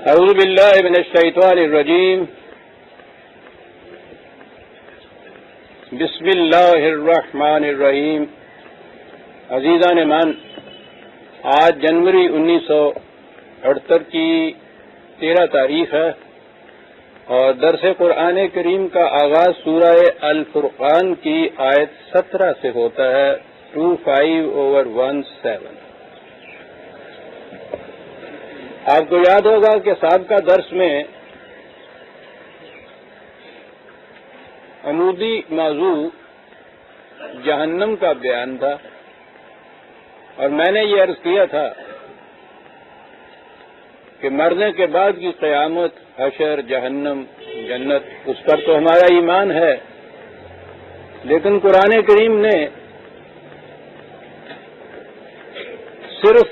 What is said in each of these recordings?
اعوذ باللہ من الشیطان الرجیم بسم اللہ الرحمن الرحیم. عزیزان من، آج جنوری 1968 کی 13 تاریخ ہے اور درس قرآن کریم کا آغاز سورہ الفرقان کی آیت 17 سے ہوتا ہے. 25/17. آپ کو یاد ہوگا کہ سابقہ درس میں عمودی موضوع جہنم کا بیان تھا اور میں نے یہ عرض کیا تھا کہ مرنے کے بعد کی قیامت، حشر، جہنم، جنت، اس پر تو ہمارا ایمان ہے، لیکن قرآن کریم نے صرف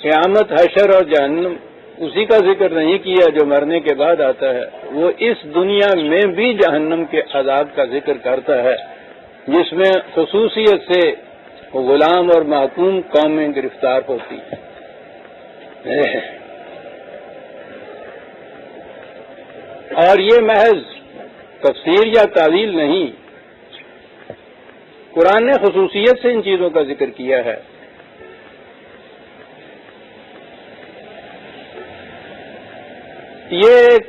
قیامت، حشر اور جہنم اسی کا ذکر نہیں کیا جو مرنے کے بعد آتا ہے، وہ اس دنیا میں بھی جہنم کے عذاب کا ذکر کرتا ہے، جس میں خصوصیت سے غلام اور محکوم قومیں گرفتار ہوتی ہیں. اور یہ محض تفسیر یا تعویل نہیں، قرآن نے خصوصیت سے ان چیزوں کا ذکر کیا ہے. یہ ایک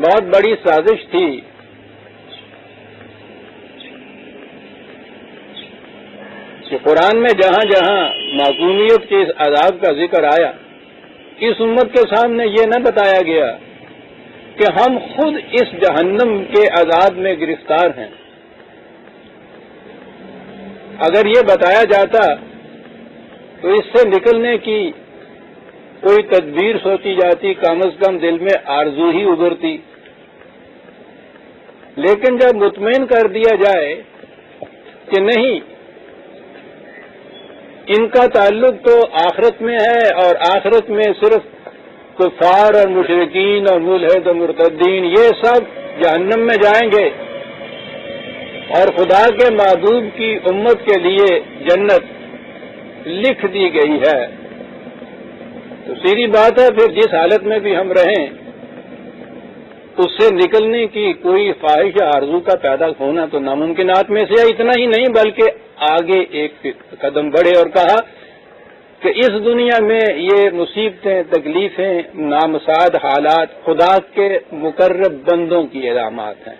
بہت بڑی سازش تھی کہ قرآن میں جہاں جہاں معصومیت کے اس عذاب کا ذکر آیا، اس امت کے سامنے یہ نہ بتایا گیا کہ ہم خود اس جہنم کے عذاب میں گرفتار ہیں. اگر یہ بتایا جاتا تو اس سے نکلنے کی کوئی تدبیر سوچی جاتی، کم از کم دل میں آرزو ہی ابھرتی. لیکن جب مطمئن کر دیا جائے کہ نہیں، ان کا تعلق تو آخرت میں ہے اور آخرت میں صرف کفار اور مشرکین اور ملحد اور مرتدین یہ سب جہنم میں جائیں گے اور خدا کے محبوب کی امت کے لیے جنت لکھ دی گئی ہے، تو سیدھی بات ہے پھر جس حالت میں بھی ہم رہیں اس سے نکلنے کی کوئی خواہش یا آرزو کا پیدا ہونا تو ناممکنات میں سے. اتنا ہی نہیں بلکہ آگے ایک قدم بڑھے اور کہا کہ اس دنیا میں یہ مصیبتیں، تکلیفیں، نامساعد حالات خدا کے مقرب بندوں کی علامات ہیں.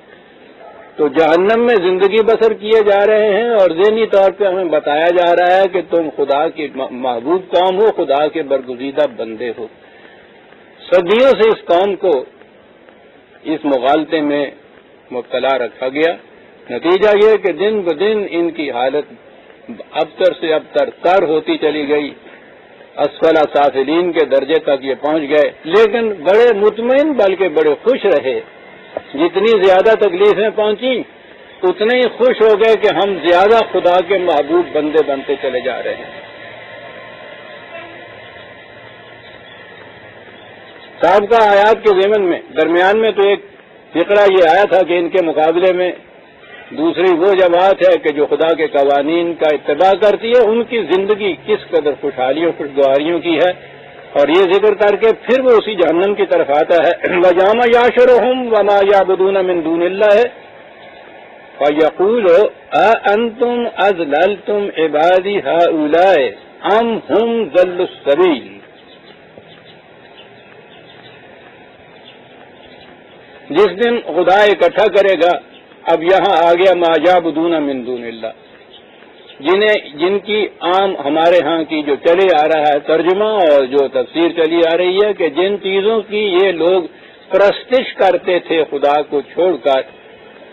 تو جہنم میں زندگی بسر کیے جا رہے ہیں اور ذہنی طور پہ ہمیں بتایا جا رہا ہے کہ تم خدا کی محبوب قوم ہو، خدا کے برگزیدہ بندے ہو. صدیوں سے اس قوم کو اس مغالطے میں مبتلا رکھا گیا. نتیجہ یہ کہ دن بدن ان کی حالت ابتر سے ابتر تر ہوتی چلی گئی، اسفل سافلین کے درجے تک یہ پہنچ گئے. لیکن بڑے مطمئن بلکہ بڑے خوش رہے. جتنی زیادہ تکلیفیں پہنچی اتنے ہی خوش ہو گئے کہ ہم زیادہ خدا کے محبوب بندے بنتے چلے جا رہے ہیں. سابقہ آیات کے ضمن میں درمیان میں تو ایک فقرہ یہ آیا تھا کہ ان کے مقابلے میں دوسری وہ جماعت ہے کہ جو خدا کے قوانین کا اتباع کرتی ہے، ان کی زندگی کس قدر خوشحالیوں خوشگواریوں کی ہے. اور یہ ذکر کر کے پھر وہ اسی جہنم کی طرف آتا ہے. وَيَوْمَ يَحْشُرُهُمْ وَمَا يَعْبُدُونَ مِن دُونِ اللَّهِ فَيَقُولُ أَأَنْتُمْ أَضْلَلْتُمْ عِبَادِي هَؤُلَاءِ أَمْ هُمْ ضَلُّوا السَّبِيلَ. جس دن خدا اکٹھا کرے گا، اب یہاں آ گیا ما يَعْبُدُونَ مِن دُونِ اللَّهِ، جن کی عام ہمارے ہاں کی جو چلے آ رہا ہے ترجمہ اور جو تفسیر چلی آ رہی ہے کہ جن چیزوں کی یہ لوگ پرستش کرتے تھے خدا کو چھوڑ کر،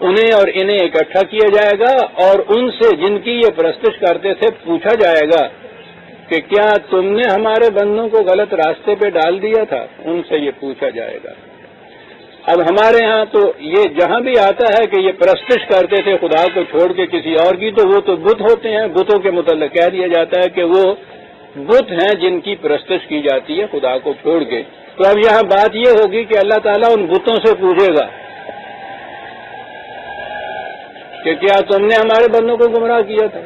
انہیں اور انہیں اکٹھا کیا جائے گا اور ان سے جن کی یہ پرستش کرتے تھے پوچھا جائے گا کہ کیا تم نے ہمارے بندوں کو غلط راستے پہ ڈال دیا تھا. ان سے یہ پوچھا جائے گا. اب ہمارے ہاں تو یہ جہاں بھی آتا ہے کہ یہ پرستش کرتے تھے خدا کو چھوڑ کے کسی اور کی، تو وہ تو بت ہوتے ہیں. بتوں کے متعلق کہہ دیا جاتا ہے کہ وہ بت ہیں جن کی پرستش کی جاتی ہے خدا کو چھوڑ کے. تو اب یہاں بات یہ ہوگی کہ اللہ تعالیٰ ان بتوں سے پوچھے گا کہ کیا تم نے ہمارے بندوں کو گمراہ کیا تھا.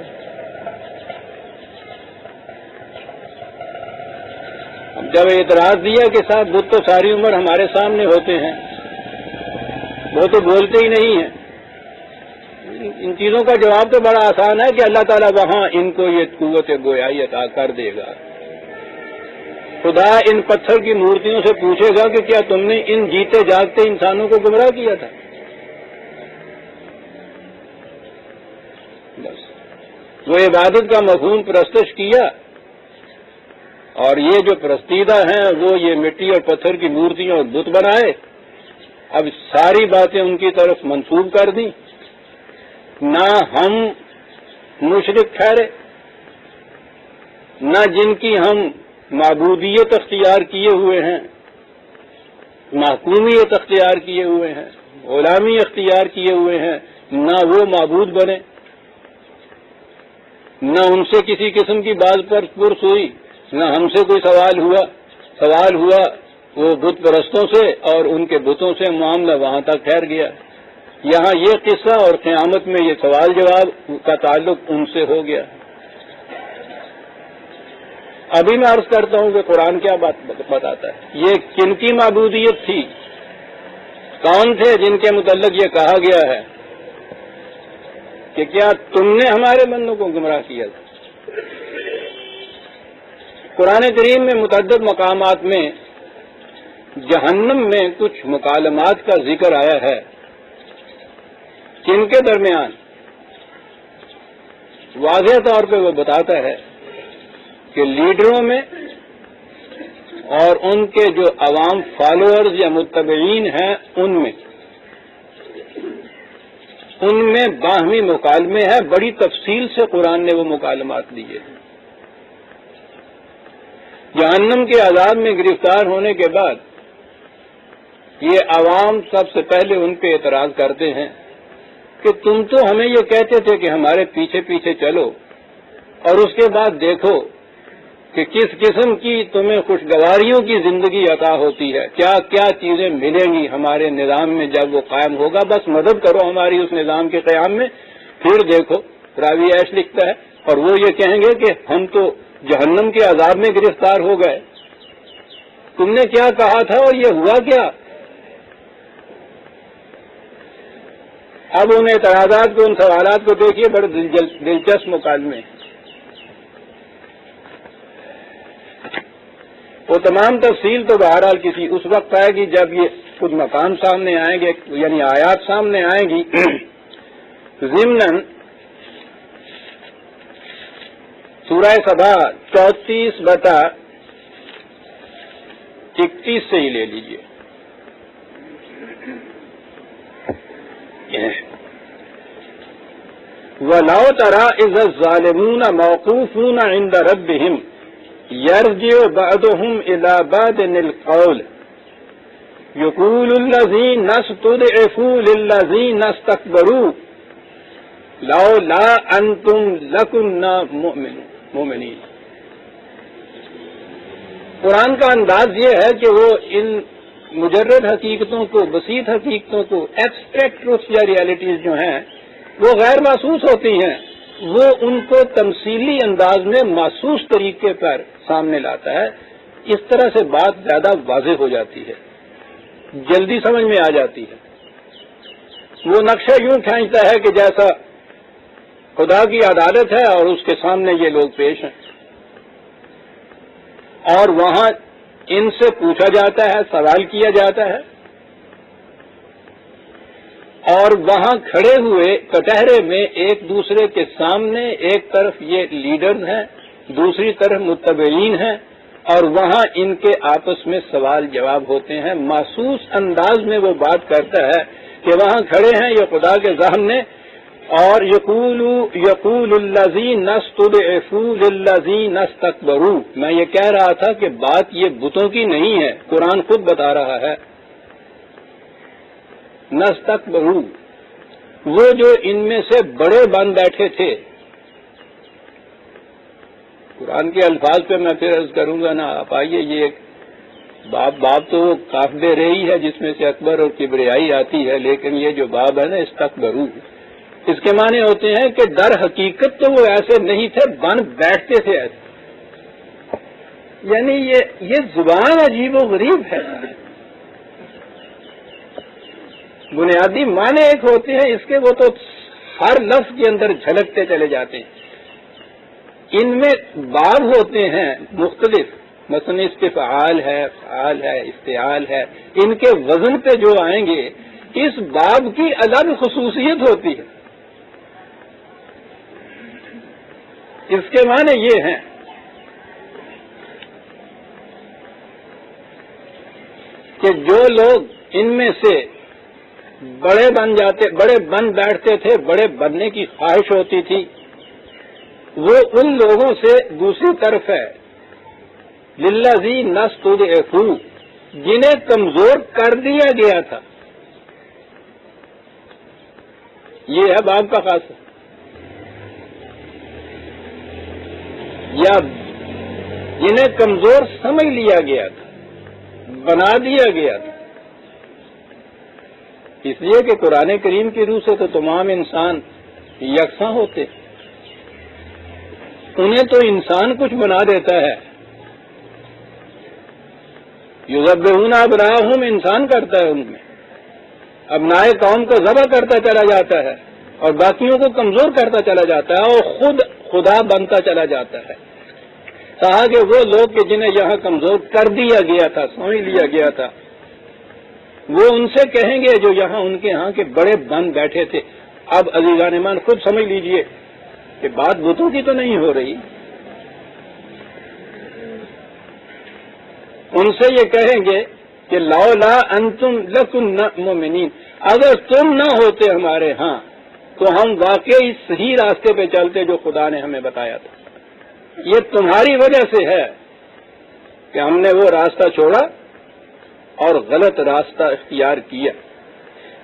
جب اعتراض دیا کہ صاحب بت تو ساری عمر ہمارے سامنے ہوتے ہیں، وہ تو بولتے ہی نہیں ہیں، ان چیزوں کا جواب تو بڑا آسان ہے کہ اللہ تعالیٰ وہاں ان کو یہ قوت گویائی عطا کر دے گا۔ خدا ان پتھر کی مورتیوں سے پوچھے گا کہ کیا تم نے ان جیتے جاگتے انسانوں کو گمراہ کیا تھا؟ بس وہ عبادت کا مفہوم پرستش کیا، اور یہ جو پرستیدہ ہیں وہ یہ مٹی اور پتھر کی مورتیاں اور بت بنائے، اب ساری باتیں ان کی طرف منسوب کر دیں، نہ ہم مشرک ٹھہرے، نہ جن کی ہم معبودیت اختیار کیے ہوئے ہیں، محکومیت اختیار کیے ہوئے ہیں، غلامی اختیار کیے ہوئے ہیں، نہ وہ معبود بنے، نہ ان سے کسی قسم کی بات پر پرس ہوئی، نہ ہم سے کوئی سوال ہوا وہ بت پرستوں سے، اور ان کے بتوں سے معاملہ وہاں تک ٹھہر گیا۔ یہاں یہ قصہ اور قیامت میں یہ سوال جواب کا تعلق ان سے ہو گیا۔ ابھی میں عرض کرتا ہوں کہ قرآن کیا بات بتاتا ہے، یہ کن کی معبودیت تھی، کون تھے جن کے متعلق یہ کہا گیا ہے کہ کیا تم نے ہمارے بندوں کو گمراہ کیا تھا۔ قرآن کریم میں متعدد مقامات میں جہنم میں کچھ مکالمات کا ذکر آیا ہے جن کے درمیان واضح طور پہ وہ بتاتا ہے کہ لیڈروں میں اور ان کے جو عوام فالوورز یا متبعین ہیں ان میں باہمی مکالمے ہیں، بڑی تفصیل سے قرآن نے وہ مکالمات دیے ہیں۔ جہنم کے عذاب میں گرفتار ہونے کے بعد یہ عوام سب سے پہلے ان پہ اعتراض کرتے ہیں کہ تم تو ہمیں یہ کہتے تھے کہ ہمارے پیچھے پیچھے چلو، اور اس کے بعد دیکھو کہ کس قسم کی تمہیں خوشگواریوں کی زندگی عطا ہوتی ہے، کیا کیا چیزیں ملیں گی ہمارے نظام میں جب وہ قائم ہوگا، بس مدد کرو ہماری اس نظام کے قیام میں۔ پھر دیکھو راوی ایش لکھتا ہے، اور وہ یہ کہیں گے کہ ہم تو جہنم کے عذاب میں گرفتار ہو گئے، تم نے کیا کہا تھا اور یہ ہوا کیا؟ اب ان اعتراضات کو، ان سوالات کو دیکھیے، بڑے دلچسپ مکالمے ہیں۔ وہ تمام تفصیل تو بہرحال کسی اس وقت آئے گی جب یہ کچھ مقام سامنے آئیں گے، یعنی آیات سامنے آئیں گی۔ ضمناً سورہ سبا 34/31 سے ہی لے لیجیے۔ وَلَوْ تَرَىٰ إِذَ الظَّالِمُونَ مَوْقُوفُونَ عِندَ رَبِّهِمْ يَرْجِعُ بَعْضُهُمْ إِلَىٰ بَعْضٍ الْقَوْلَ يَقُولُ الَّذِينَ اسْتُضْعِفُوا لِلَّذِينَ اسْتَكْبَرُوا لَوْلَا أَنتُمْ لَكُنَّا مُؤْمِنِينَ۔ قرآن کا انداز یہ ہے کہ وہ ان مجرد حقیقتوں کو، بسیط حقیقتوں کو، ایبسٹریکٹ ٹروتھ یا ریالٹیز جو ہیں وہ غیر محسوس ہوتی ہیں، وہ ان کو تمثیلی انداز میں محسوس طریقے پر سامنے لاتا ہے۔ اس طرح سے بات زیادہ واضح ہو جاتی ہے، جلدی سمجھ میں آ جاتی ہے۔ وہ نقشہ یوں کھینچتا ہے کہ جیسا خدا کی عدالت ہے اور اس کے سامنے یہ لوگ پیش ہیں، اور وہاں ان سے پوچھا جاتا ہے، سوال کیا جاتا ہے، اور وہاں کھڑے ہوئے کٹہرے میں ایک دوسرے کے سامنے ایک طرف یہ لیڈرز ہیں، دوسری طرف متبعین ہیں، اور وہاں ان کے آپس میں سوال جواب ہوتے ہیں۔ محسوس انداز میں وہ بات کرتا ہے کہ وہاں کھڑے ہیں یہ خدا کے سامنے، اور یقول الذین استضعفوا للذین استکبروا۔ میں یہ کہہ رہا تھا کہ بات یہ بتوں کی نہیں ہے، قرآن خود بتا رہا ہے، نستکبروا، وہ جو ان میں سے بڑے بن بیٹھے تھے۔ قرآن کے الفاظ پہ میں پھر عرض کروں گا نا، آپ آئیے، یہ ایک باب تو کافب رہی ہے جس میں سے اکبر اور کبریائی آتی ہے، لیکن یہ جو باب ہے نا استکبروا، اس کے معنی ہوتے ہیں کہ در حقیقت تو وہ ایسے نہیں تھے، بن بیٹھتے تھے ایسے، یعنی یہ زبان عجیب و غریب ہے. بنیادی معنی ایک ہوتے ہیں اس کے، وہ تو ہر لفظ کے اندر جھلکتے چلے جاتے ہیں. ان میں باب ہوتے ہیں مختلف، مثلا استفعال ہے، فعال ہے، استعال ہے. ان کے وزن پہ جو آئیں گے اس باب کی الگ خصوصیت ہوتی ہے. اس کے معنی یہ ہیں کہ جو لوگ ان میں سے بڑے بن بیٹھتے تھے، بڑے بننے کی خواہش ہوتی تھی، وہ ان لوگوں سے دوسری طرف ہے للذین استضعفوا، جنہیں کمزور کر دیا گیا تھا. یہ ہے باب کا خاص، یا جنہیں کمزور سمجھ لیا گیا تھا، بنا دیا گیا تھا. اس لیے کہ قرآن کریم کی روح سے تو تمام انسان یکساں ہوتے، انہیں تو انسان کچھ بنا دیتا ہے. یذبحون ابناءہم، انسان کرتا ہے ان میں، ابنائے قوم کو ذبح کرتا چلا جاتا ہے اور باقیوں کو کمزور کرتا چلا جاتا ہے اور خود خدا بنتا چلا جاتا ہے. کہا کہ وہ لوگ کہ جنہیں یہاں کمزور کر دیا گیا تھا، سمجھ لیا گیا تھا، وہ ان سے کہیں گے جو یہاں ان کے ہاں کے بڑے بن بیٹھے تھے. اب عزیزان ایمان خود سمجھ لیجئے کہ بات بتوں کی تو نہیں ہو رہی. ان سے یہ کہیں گے کہ لولا انتم لکنا مؤمنین، اگر تم نہ ہوتے ہمارے ہاں تو ہم واقعی صحیح راستے پہ چلتے جو خدا نے ہمیں بتایا تھا. یہ تمہاری وجہ سے ہے کہ ہم نے وہ راستہ چھوڑا اور غلط راستہ اختیار کیا.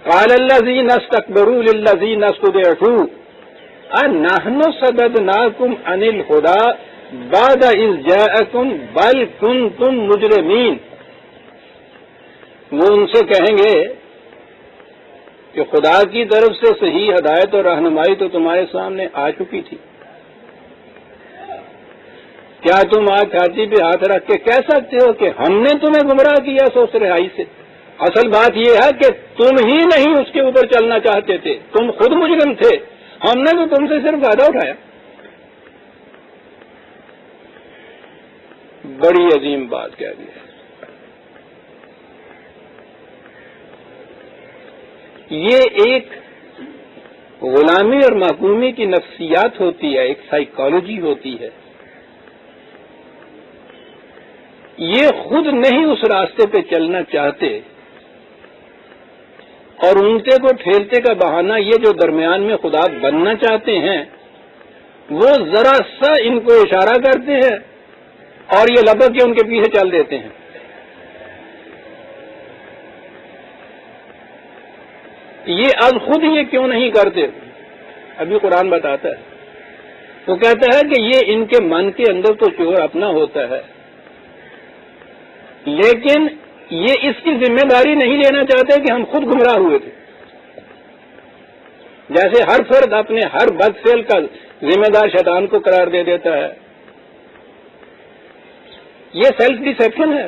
قال الذین استکبروا للذین استضعفوا انحن صددناکم عن الہدی بعد اذ جاءکم بل کنتم مجرمین. وہ ان سے کہیں گے کہ خدا کی طرف سے صحیح ہدایت اور رہنمائی تو تمہارے سامنے آ چکی تھی، کیا تم آج چھاتی پہ ہاتھ رکھ کے کہہ سکتے ہو کہ ہم نے تمہیں گمراہ کیا سوچ رہائی سے؟ اصل بات یہ ہے کہ تم ہی نہیں اس کے اوپر چلنا چاہتے تھے، تم خود مجرم تھے، ہم نے تو تم سے صرف فائدہ اٹھایا. بڑی عظیم بات کہہ دی. یہ ایک غلامی اور محکومی کی نفسیات ہوتی ہے، ایک سائیکالوجی ہوتی ہے. یہ خود نہیں اس راستے پہ چلنا چاہتے اور اونٹے کو ٹھیلتے کا بہانہ یہ جو درمیان میں خدا بننا چاہتے ہیں وہ ذرا سا ان کو اشارہ کرتے ہیں اور یہ لبک کے ان کے پیچھے چل دیتے ہیں. یہ از خود یہ کیوں نہیں کرتے؟ ابھی قرآن بتاتا ہے، وہ کہتا ہے کہ یہ ان کے من کے اندر تو شعور اپنا ہوتا ہے، لیکن یہ اس کی ذمہ داری نہیں لینا چاہتے کہ ہم خود گمراہ ہوئے تھے. جیسے ہر فرد اپنے ہر بد فعل کا ذمہ دار شیطان کو قرار دے دیتا ہے. یہ سیلف ڈسیپشن ہے.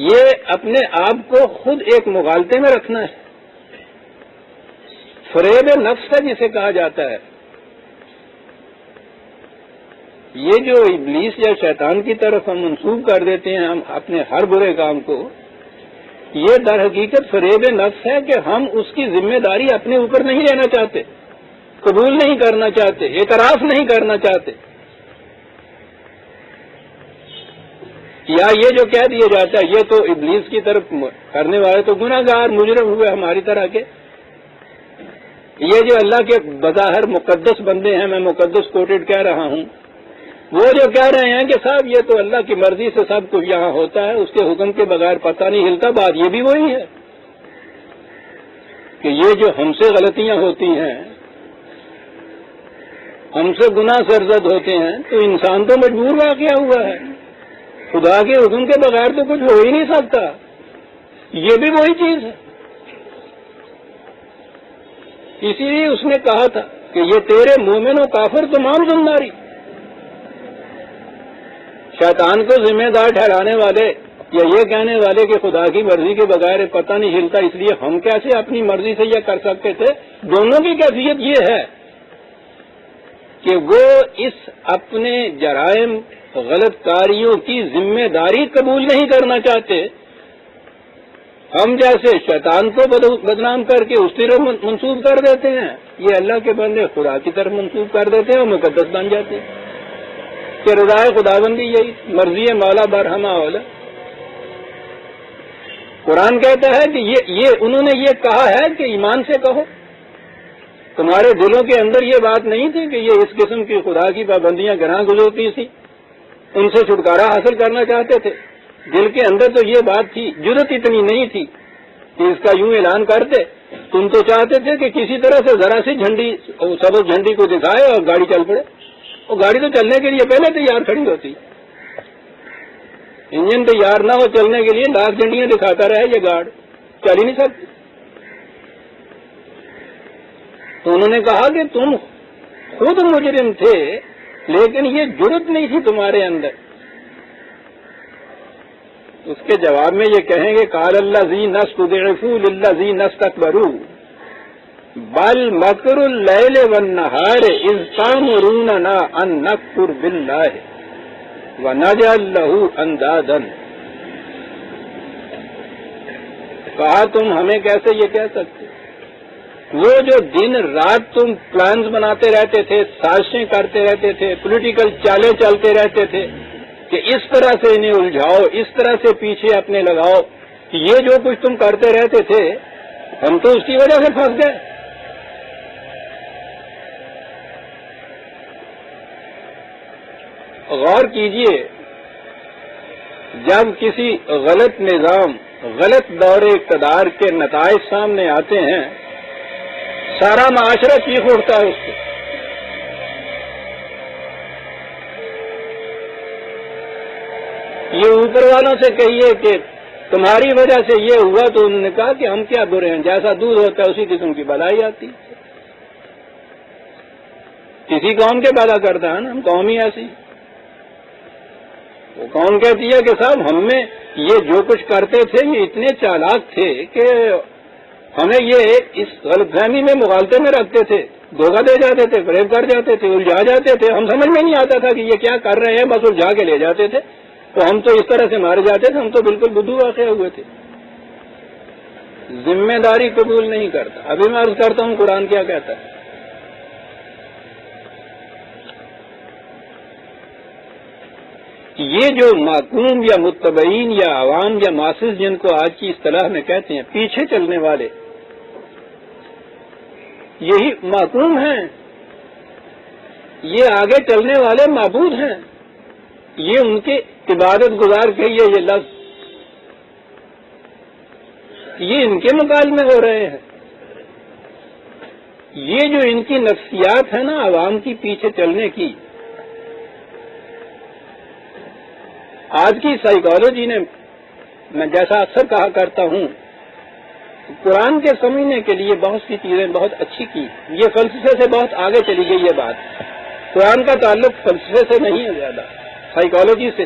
یہ اپنے آپ کو خود ایک مغالطے میں رکھنا ہے. فریب نفس ہے جسے کہا جاتا ہے. یہ جو ابلیس یا شیطان کی طرف ہم منسوب کر دیتے ہیں ہم اپنے ہر برے کام کو، یہ در حقیقت فریب نفس ہے کہ ہم اس کی ذمہ داری اپنے اوپر نہیں لینا چاہتے، قبول نہیں کرنا چاہتے، اعتراف نہیں کرنا چاہتے. یا یہ جو کہہ دیا جاتا ہے یہ تو ابلیس کی طرف کرنے والے تو گناہ گار مجرم ہوئے ہماری طرح کے. یہ جو اللہ کے بظاہر مقدس بندے ہیں، میں مقدس کوٹڈ کہہ رہا ہوں، وہ جو کہہ رہے ہیں کہ صاحب یہ تو اللہ کی مرضی سے سب کچھ یہاں ہوتا ہے، اس کے حکم کے بغیر پتہ نہیں ہلتا. بات یہ بھی وہی ہے کہ یہ جو ہم سے غلطیاں ہوتی ہیں، ہم سے گناہ سرزد ہوتے ہیں، تو انسان تو مجبور واقعہ ہوا ہے، خدا کے حکم کے بغیر تو کچھ ہو ہی نہیں سکتا. یہ بھی وہی چیز ہے. اسی لیے اس نے کہا تھا کہ یہ تیرے مومن و کافر تمام ذمہ داری. شیطان کو ذمہ دار ٹھہرانے والے یا یہ کہنے والے کہ خدا کی مرضی کے بغیر پتہ نہیں ہلتا اس لیے ہم کیسے اپنی مرضی سے یہ کر سکتے تھے، دونوں کی کیفیت یہ ہے کہ وہ اس اپنے جرائم غلط کاریوں کی ذمہ داری قبول نہیں کرنا چاہتے. ہم جیسے شیطان کو بدنام کر کے اس طرف منسوب کر دیتے ہیں، یہ اللہ کے بندے خدا کی طرف منسوب کر دیتے ہیں اور مقدس بن جاتے ہیں کہ رضا خداوندی یہی مرضی مولا برہمہ اولا. قرآن کہتا ہے کہ یہ انہوں نے یہ کہا ہے کہ ایمان سے کہو. تمہارے دلوں کے اندر یہ بات نہیں تھی کہ یہ اس قسم کی خدا کی پابندیاں گراں گزرتی تھی، ان سے چھٹکارا حاصل کرنا چاہتے تھے. دل کے اندر تو یہ بات تھی، جرت اتنی نہیں تھی کہ اس کا یوں اعلان کرتے. تم تو چاہتے تھے کہ کسی طرح سے ذرا سی جھنڈی سبز جھنڈی کو دکھائے اور گاڑی چل پڑے. وہ گاڑی تو چلنے کے لیے پہلے تیار کھڑی ہوتی، انجن تیار نہ ہو چلنے کے لیے لاکھ جھنڈیاں دکھاتا رہے یہ گاڑ چل ہی نہیں سکتی. تو انہوں نے کہا کہ تم خود مجرم تھے لیکن یہ جرت نہیں تھی تمہارے اندر. اس کے جواب میں یہ کہیں گے قال الذین استضعفوا للذین استكبروا بل مکر اللیل والنہار اذ تأمروننا ان نکفر باللہ ونجعل له اندادا. کہا تم ہمیں کیسے یہ کہہ سکتے؟ وہ جو دن رات تم پلانز بناتے رہتے تھے، سازشیں کرتے رہتے تھے، پولیٹیکل چالیں چلتے رہتے تھے کہ اس طرح سے انہیں الجھاؤ، اس طرح سے پیچھے اپنے لگاؤ، کہ یہ جو کچھ تم کرتے رہتے تھے ہم تو اس کی وجہ سے پھنس گئے. غور کیجئے، جب کسی غلط نظام، غلط دور اقتدار کے نتائج سامنے آتے ہیں سارا معاشرہ چیخ اٹھتا ہے اس پہ. یہ اوپر والوں سے کہیے کہ تمہاری وجہ سے یہ ہوا تو انہوں نے کہا کہ ہم کیا برے ہیں، جیسا دودھ ہوتا ہے اسی قسم کی بلائی آتی. کسی قوم کے پیدا کرتا ہے نا، ہم قوم ہی ایسی. وہ قوم کہتی ہے کہ صاحب ہم میں یہ جو کچھ کرتے تھے یہ اتنے چالاک تھے کہ ہمیں یہ اس غلط فہمی میں مغالطے میں رکھتے تھے، دھوکہ دے جاتے تھے، فریب کر جاتے تھے، الجھا جاتے تھے. ہم سمجھ میں نہیں آتا تھا کہ یہ کیا کر رہے ہیں، بس الجھا کے لے جاتے تھے. تو ہم تو اس طرح سے مارے جاتے تھے، ہم تو بالکل بدھو واقع ہوئے تھے. ذمہ داری قبول نہیں کرتا. ابھی میں عرض کرتا ہوں قرآن کیا کہتا ہے. یہ جو معقوم یا متبعین یا عوام یا ماسز جن کو آج کی اصطلاح میں کہتے ہیں، پیچھے چلنے والے، یہی معقوم ہیں، یہ آگے چلنے والے معبود ہیں. یہ ان کے عبادت گزار کہیے یہ لفظ، یہ ان کے مکالمے ہو رہے ہیں. یہ جو ان کی نفسیات ہے نا عوام کی پیچھے چلنے کی، آج کی سائیکالوجی نے، میں جیسا اکثر کہا کرتا ہوں، قرآن کے سمجھنے کے لیے بہت سی چیزیں بہت اچھی کی. یہ فلسفے سے بہت آگے چلی گئی یہ بات. قرآن کا تعلق فلسفے سے نہیں ہے زیادہ، سائیکالوجی سے.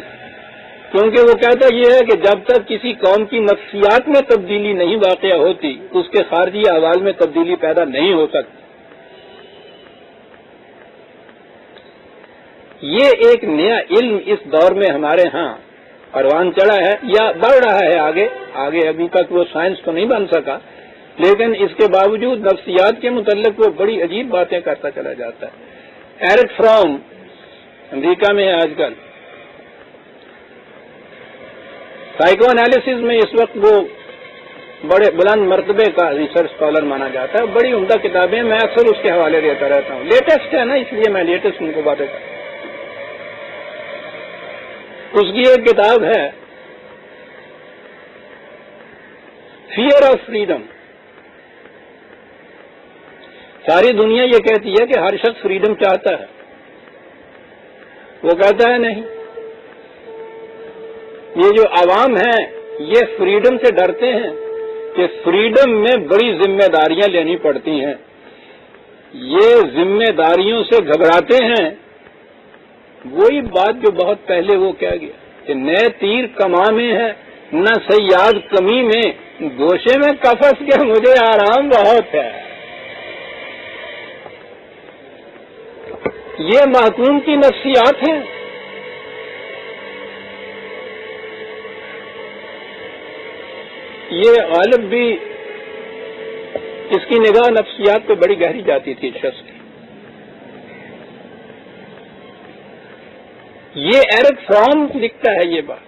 کیونکہ وہ کہتا یہ ہے کہ جب تک کسی قوم کی نفسیات میں تبدیلی نہیں واقع ہوتی اس کے خارجی احوال میں تبدیلی پیدا نہیں ہو سکتی. یہ ایک نیا علم اس دور میں ہمارے ہاں پروان چڑھا ہے یا بڑھ رہا ہے آگے. ابھی تک وہ سائنس تو نہیں بن سکا، لیکن اس کے باوجود نفسیات کے متعلق وہ بڑی عجیب باتیں کرتا چلا جاتا ہے. ایرک فرام امریکہ میں ہے آج کل، سائیکو انالیسز میں اس وقت وہ بڑے بلند مرتبے کا ریسرچ اسکالر مانا جاتا ہے. بڑی عمدہ کتابیں، میں اکثر اس کے حوالے دیتا رہتا ہوں. لیٹسٹ ہے نا، اس لیے میں لیٹسٹ ان کو باتیں کرتا ہوں. اس کی ایک کتاب ہے فیئر آف فریڈم. ساری دنیا یہ کہتی ہے کہ ہر شخص فریڈم چاہتا ہے، وہ کہتا ہے نہیں. یہ جو عوام ہیں یہ فریڈم سے ڈرتے ہیں کہ فریڈم میں بڑی ذمہ داریاں لینی پڑتی ہیں. یہ ذمہ داریوں سے گھبراتے ہیں، وہی بات جو بہت پہلے وہ کہہ گیا کہ نئے تیر کما میں ہے نہ صیاد کمی میں، گوشے میں قفس کے مجھے آرام بہت ہے۔ یہ محکوم کی نفسیات ہیں۔ یہ غالب بھی اس کی نگاہ نفسیات پہ بڑی گہری جاتی تھی شخص کی۔ یہ ایرک فرام لکھتا ہے یہ بات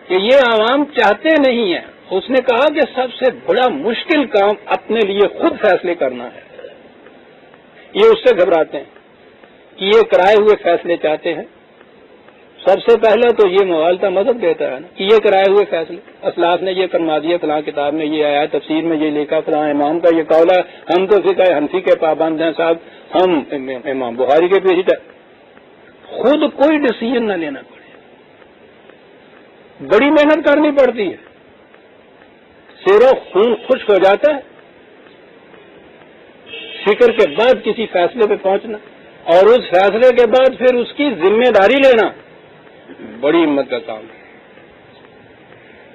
کہ یہ عوام چاہتے نہیں ہیں۔ اس نے کہا کہ سب سے بڑا مشکل کام اپنے لیے خود فیصلے کرنا ہے۔ یہ اس سے گھبراتے ہیں کہ یہ کرائے ہوئے فیصلے چاہتے ہیں۔ سب سے پہلے تو یہ مغالطہ مذہب دیتا ہے نا کہ یہ کرائے ہوئے فیصلے، اسلاف نے یہ فرما دیا، فلاں کتاب میں یہ آیا، تفسیر میں یہ لکھا، فلاں امام کا یہ قول ہے، ہم تو فقہ حنفی کے پابند ہیں صاحب، ہم امام بخاری کے پیچھے خود کوئی ڈیسیژن نہ لینا پڑے، بڑی محنت کرنی پڑتی ہے، سیرو خون خشک ہو جاتا ہے فکر کے بعد کسی فیصلے پہ پہنچنا، اور اس فیصلے کے بعد پھر اس کی ذمہ داری لینا بڑی ہمت کا کام ہے۔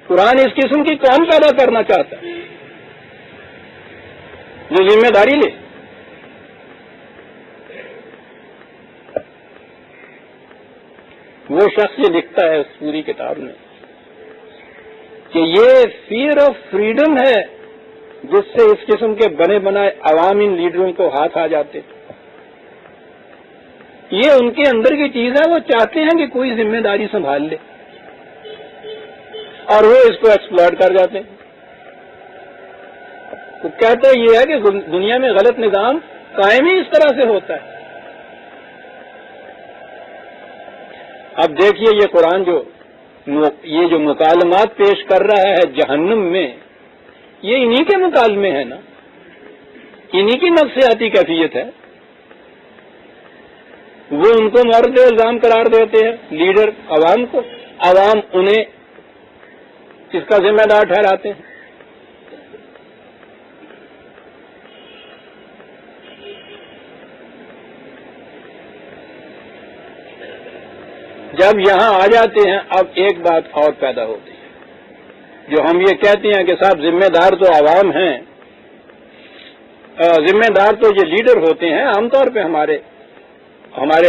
قرآن اس قسم کی قوم پیدا کرنا چاہتا ہے جو ذمہ داری لے۔ وہ شخص یہ لکھتا ہے اس پوری کتاب میں کہ یہ فیئر آف فریڈم ہے جس سے اس قسم کے بنے بنائے عوام ان لیڈروں کو ہاتھ آ جاتے۔ یہ ان کے اندر کی چیز ہے، وہ چاہتے ہیں کہ کوئی ذمہ داری سنبھال لے اور وہ اس کو ایکسپلائٹ کر جاتے ہیں۔ تو کہتے یہ ہے کہ دنیا میں غلط نظام قائم ہی اس طرح سے ہوتا ہے۔ اب دیکھیے یہ قرآن یہ جو مکالمات پیش کر رہا ہے جہنم میں، یہ انہی کے مکالمے ہیں نا، انہی کی نفسیاتی کیفیت ہے۔ وہ ان کو مورد الزام قرار دیتے ہیں لیڈر عوام کو، عوام انہیں اس کا ذمہ دار ٹھہراتے ہیں۔ جب یہاں آ جاتے ہیں اب ایک بات اور پیدا ہوتی ہے، جو ہم یہ کہتے ہیں کہ صاحب ذمہ دار تو عوام ہیں، ذمہ دار تو یہ لیڈر ہوتے ہیں۔ عام طور پہ ہمارے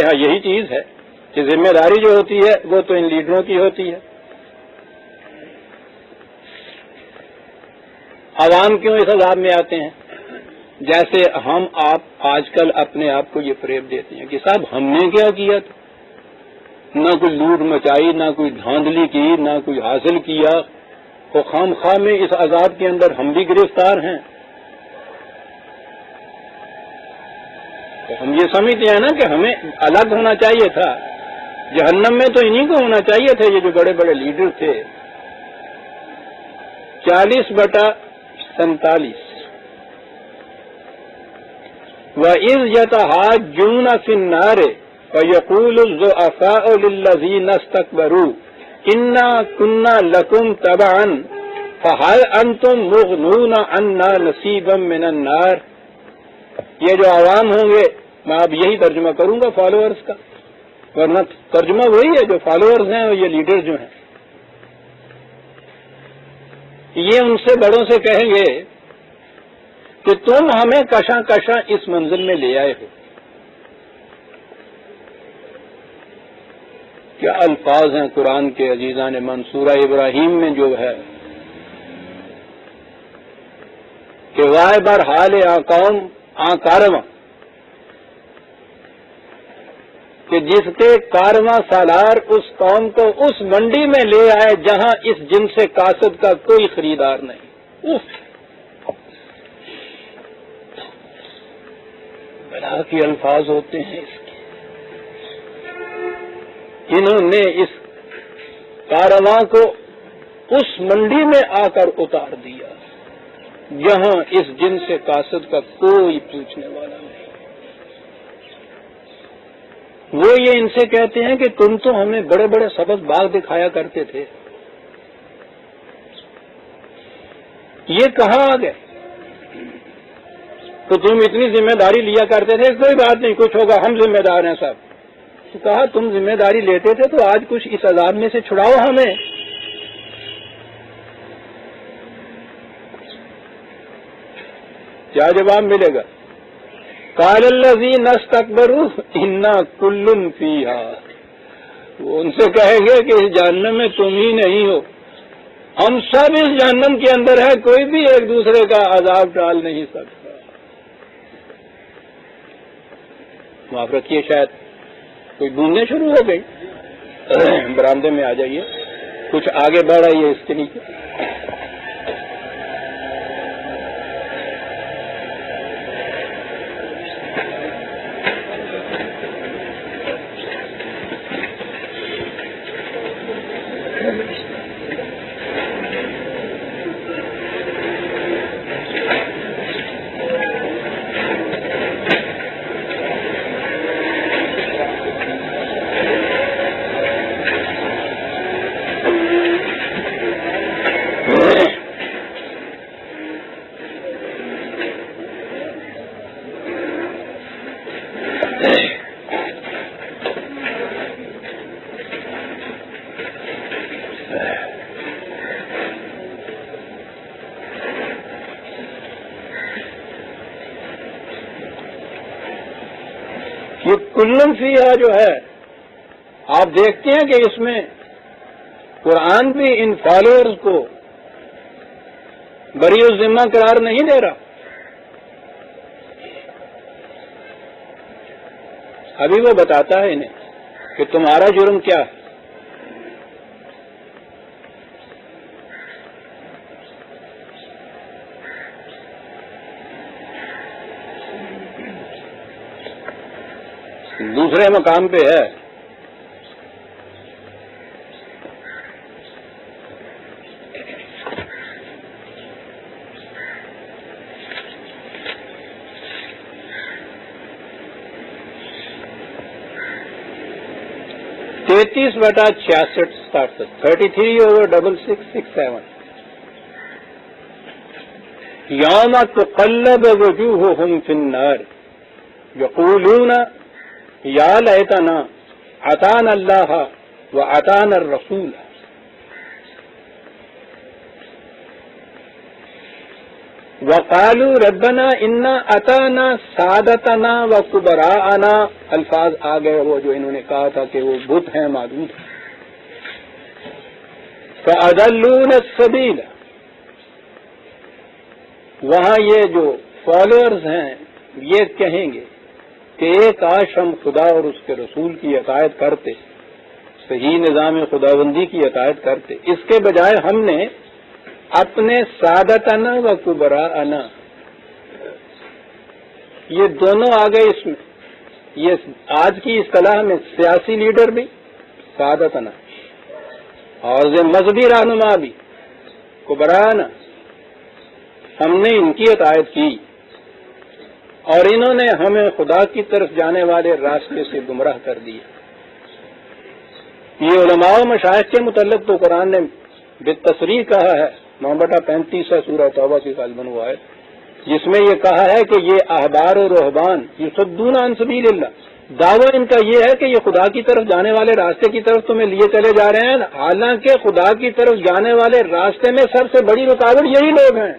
ہاں یہی چیز ہے کہ ذمہ داری جو ہوتی ہے وہ تو ان لیڈروں کی ہوتی ہے۔ عوام کیوں اس عذاب میں آتے ہیں؟ جیسے ہم آپ آج کل اپنے آپ کو یہ فریب دیتے ہیں کہ صاحب ہم نے کیا کیا تھا، نہ کوئی لوٹ مچائی، نہ کوئی دھاندلی کی، نہ کوئی حاصل کیا، تو خام خواہ میں اس عذاب کے اندر ہم بھی گرفتار ہیں۔ تو ہم یہ سمجھتے ہیں نا کہ ہمیں الگ ہونا چاہیے تھا، جہنم میں تو انہی کو ہونا چاہیے تھے، یہ جو بڑے بڑے لیڈر تھے۔ 40/47 وَإِذْ يَتَحَاجُّونَ فِي النَّارِ فَيَقُولُ الضُّعَفَاءُ لِلَّذِينَ اسْتَكْبَرُوا إِنَّا كُنَّا لَكُمْ تَبَعًا فَهَلْ أَنْتُمْ مُغْنُونَ عَنَّا نَصِيبًا مِنَ النَّارِ۔ یہ جو عوام ہوں گے، میں اب یہی ترجمہ کروں گا فالوورز کا، ورنہ ترجمہ وہی ہے جو فالوورز ہیں اور یہ لیڈر جو ہیں، یہ ان سے بڑوں سے کہیں گے کہ تم ہمیں کشاں کشاں اس منزل میں لے آئے ہو۔ کیا الفاظ ہیں قرآن کے عزیزان من، سورہ ابراہیم میں جو ہے کہ وائے بر حال قوم کارواں، کہ جس کے کارواں سالار اس قوم کو اس منڈی میں لے آئے جہاں اس جنس کاسد کا کوئی خریدار نہیں۔ بلا کے الفاظ ہوتے ہیں اس کے۔ انہوں نے اس کارواں کو اس منڈی میں آ کر اتار دیا جہاں اس جنس کاسد کا کوئی پوچھنے والا نہیں۔ وہ یہ ان سے کہتے ہیں کہ تم تو ہمیں بڑے بڑے سبز باغ دکھایا کرتے تھے، یہ کہاں آ گئے؟ تو تم اتنی ذمہ داری لیا کرتے تھے، کوئی بات نہیں، کچھ ہوگا، ہم ذمہ دار ہیں صاحب. تو کہا تم ذمہ داری لیتے تھے تو آج کچھ اس عذاب میں سے چھڑاؤ ہمیں. کیا جواب ملے گا؟ قال الذین استکبروا انا کل فیہا. وہ ان سے کہیں گے کہ اس جہنم میں تم ہی نہیں ہو، ہم سب اس جہنم کے اندر ہے، کوئی بھی ایک دوسرے کا عذاب ٹال نہیں سکتا. معاف رکھیے، شاید کوئی گونجیں شروع ہو گئی. برآمدے میں آ جائیے، کچھ آگے بڑھ آئیے اس کے نیچے. یہ کلن فیہا جو ہے، آپ دیکھتے ہیں کہ اس میں قرآن بھی ان فالوورز کو بری الذمہ قرار نہیں دے رہا. ابھی وہ بتاتا ہے انہیں کہ تمہارا جرم کیا ہے. دوسرے مقام پہ ہے (33/66) 33/6667. یوم تقلب وجوہہم فی النار یقولون یا لیتنا اطعنا اللہ واطعنا الرسول. وقالوا ربنا انا اطعنا سادتنا وکبراءنا. الفاظ آ گئے وہ جو انہوں نے کہا تھا کہ وہ بت ہیں، معبود ہیں. فاضلونا السبیل. وہاں یہ جو فالوورز ہیں یہ کہیں گے کہ کاش ہم خدا اور اس کے رسول کی اطاعت کرتے، صحیح نظام خداوندی کی اطاعت کرتے. اس کے بجائے ہم نے اپنے سادتنا و کبراءنا، یہ دونوں آ گئے اس میں. یہ آج کی اصطلاح میں سیاسی لیڈر بھی سادتنا اور مذہبی رہنما بھی کبراءنا، ہم نے ان کی اطاعت کی اور انہوں نے ہمیں خدا کی طرف جانے والے راستے سے گمراہ کر دیا. یہ علماء و مشائخ کے متعلق تو قرآن نے بالتصریح کہا ہے، 9/35 ہے سورہ توبہ کی غالباً وہ آیت، جس میں یہ کہا ہے کہ یہ احبار و رہبان یصدون عن سبیل اللہ. دعویٰ ان کا یہ ہے کہ یہ خدا کی طرف جانے والے راستے کی طرف تمہیں لیے چلے جا رہے ہیں، حالانکہ خدا کی طرف جانے والے راستے میں سب سے بڑی رکاوٹ یہی لوگ ہیں.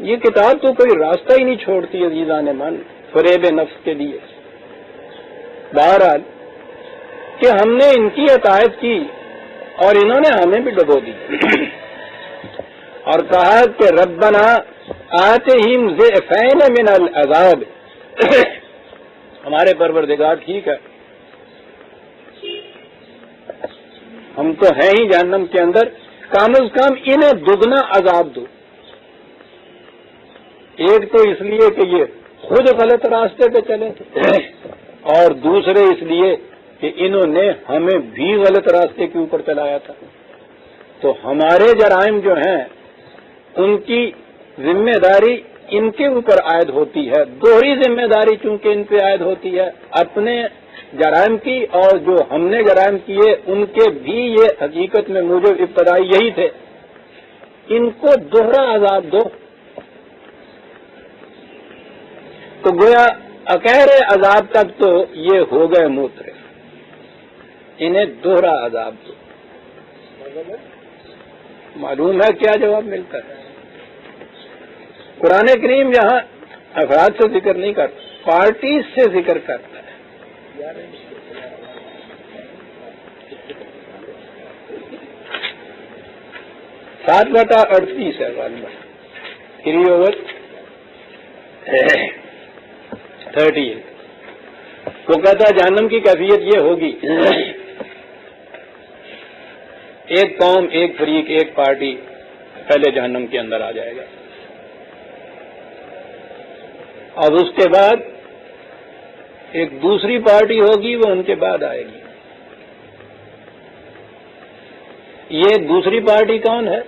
یہ کتاب تو کوئی راستہ ہی نہیں چھوڑتی عزیزان من فریب نفس کے لیے. بہرحال کہ ہم نے ان کی اطاعت کی اور انہوں نے ہمیں بھی ڈبو دی اور کہا کہ ربنا آتہم ضعفین من العذاب. ہمارے پروردگار ٹھیک ہے، ہم تو ہیں ہی جہنم کے اندر، کم از کم انہیں دگنا عذاب دو. ایک تو اس لیے کہ یہ خود غلط راستے پہ چلے تھے اور دوسرے اس لیے کہ انہوں نے ہمیں بھی غلط راستے کے اوپر چلایا تھا. تو ہمارے جرائم جو ہیں ان کی ذمہ داری ان کے اوپر عائد ہوتی ہے. دوہری ذمہ داری چونکہ ان پہ عائد ہوتی ہے، اپنے جرائم کی اور جو ہم نے جرائم کیے ان کے بھی یہ حقیقت میں موجب ابتدائی یہی تھے. ان کو دوہرا عذاب دو. تو گویا اکہرے عذاب تک تو یہ ہو گئے موترے، انہیں دوہرا عذاب دو. معلوم ہے کیا جواب ملتا ہے؟ قرآن کریم یہاں افراد سے ذکر نہیں کرتا، پارٹیز سے ذکر کرتا ہے. 7/38 ہے غالبا 3/30. وہ کہتا ہے جہنم کی کیفیت یہ ہوگی، ایک قوم، ایک فریق، ایک پارٹی پہلے جہنم کے اندر آ جائے گا، اور اس کے بعد ایک دوسری پارٹی ہوگی، وہ ان کے بعد آئے گی. یہ دوسری پارٹی کون ہے؟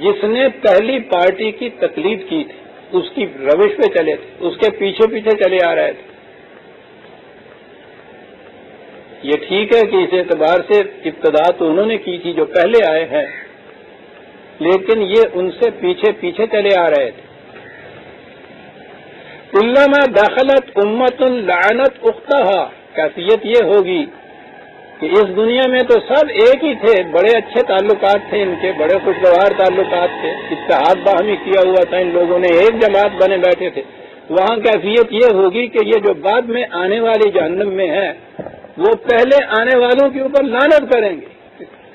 جس نے پہلی پارٹی کی تقلید کی تھی، اس کی روش پہ چلے تھے، اس کے پیچھے پیچھے چلے آ رہے تھے. یہ ٹھیک ہے کہ اس اعتبار سے ابتدا تو انہوں نے کی تھی جو پہلے آئے ہیں، لیکن یہ ان سے پیچھے پیچھے چلے آ رہے تھے. کلما دخلت امت لعنت اختہا، کیفیت یہ ہوگی کہ اس دنیا میں تو سب ایک ہی تھے، بڑے اچھے تعلقات تھے ان کے، بڑے خوشگوار تعلقات تھے، اتحاد باہمی کیا ہوا تھا، ان لوگوں نے ایک جماعت بنے بیٹھے تھے. وہاں کیفیت یہ ہوگی کہ یہ جو بعد میں آنے والی جہنم میں ہے وہ پہلے آنے والوں کے اوپر لعنت کریں گے.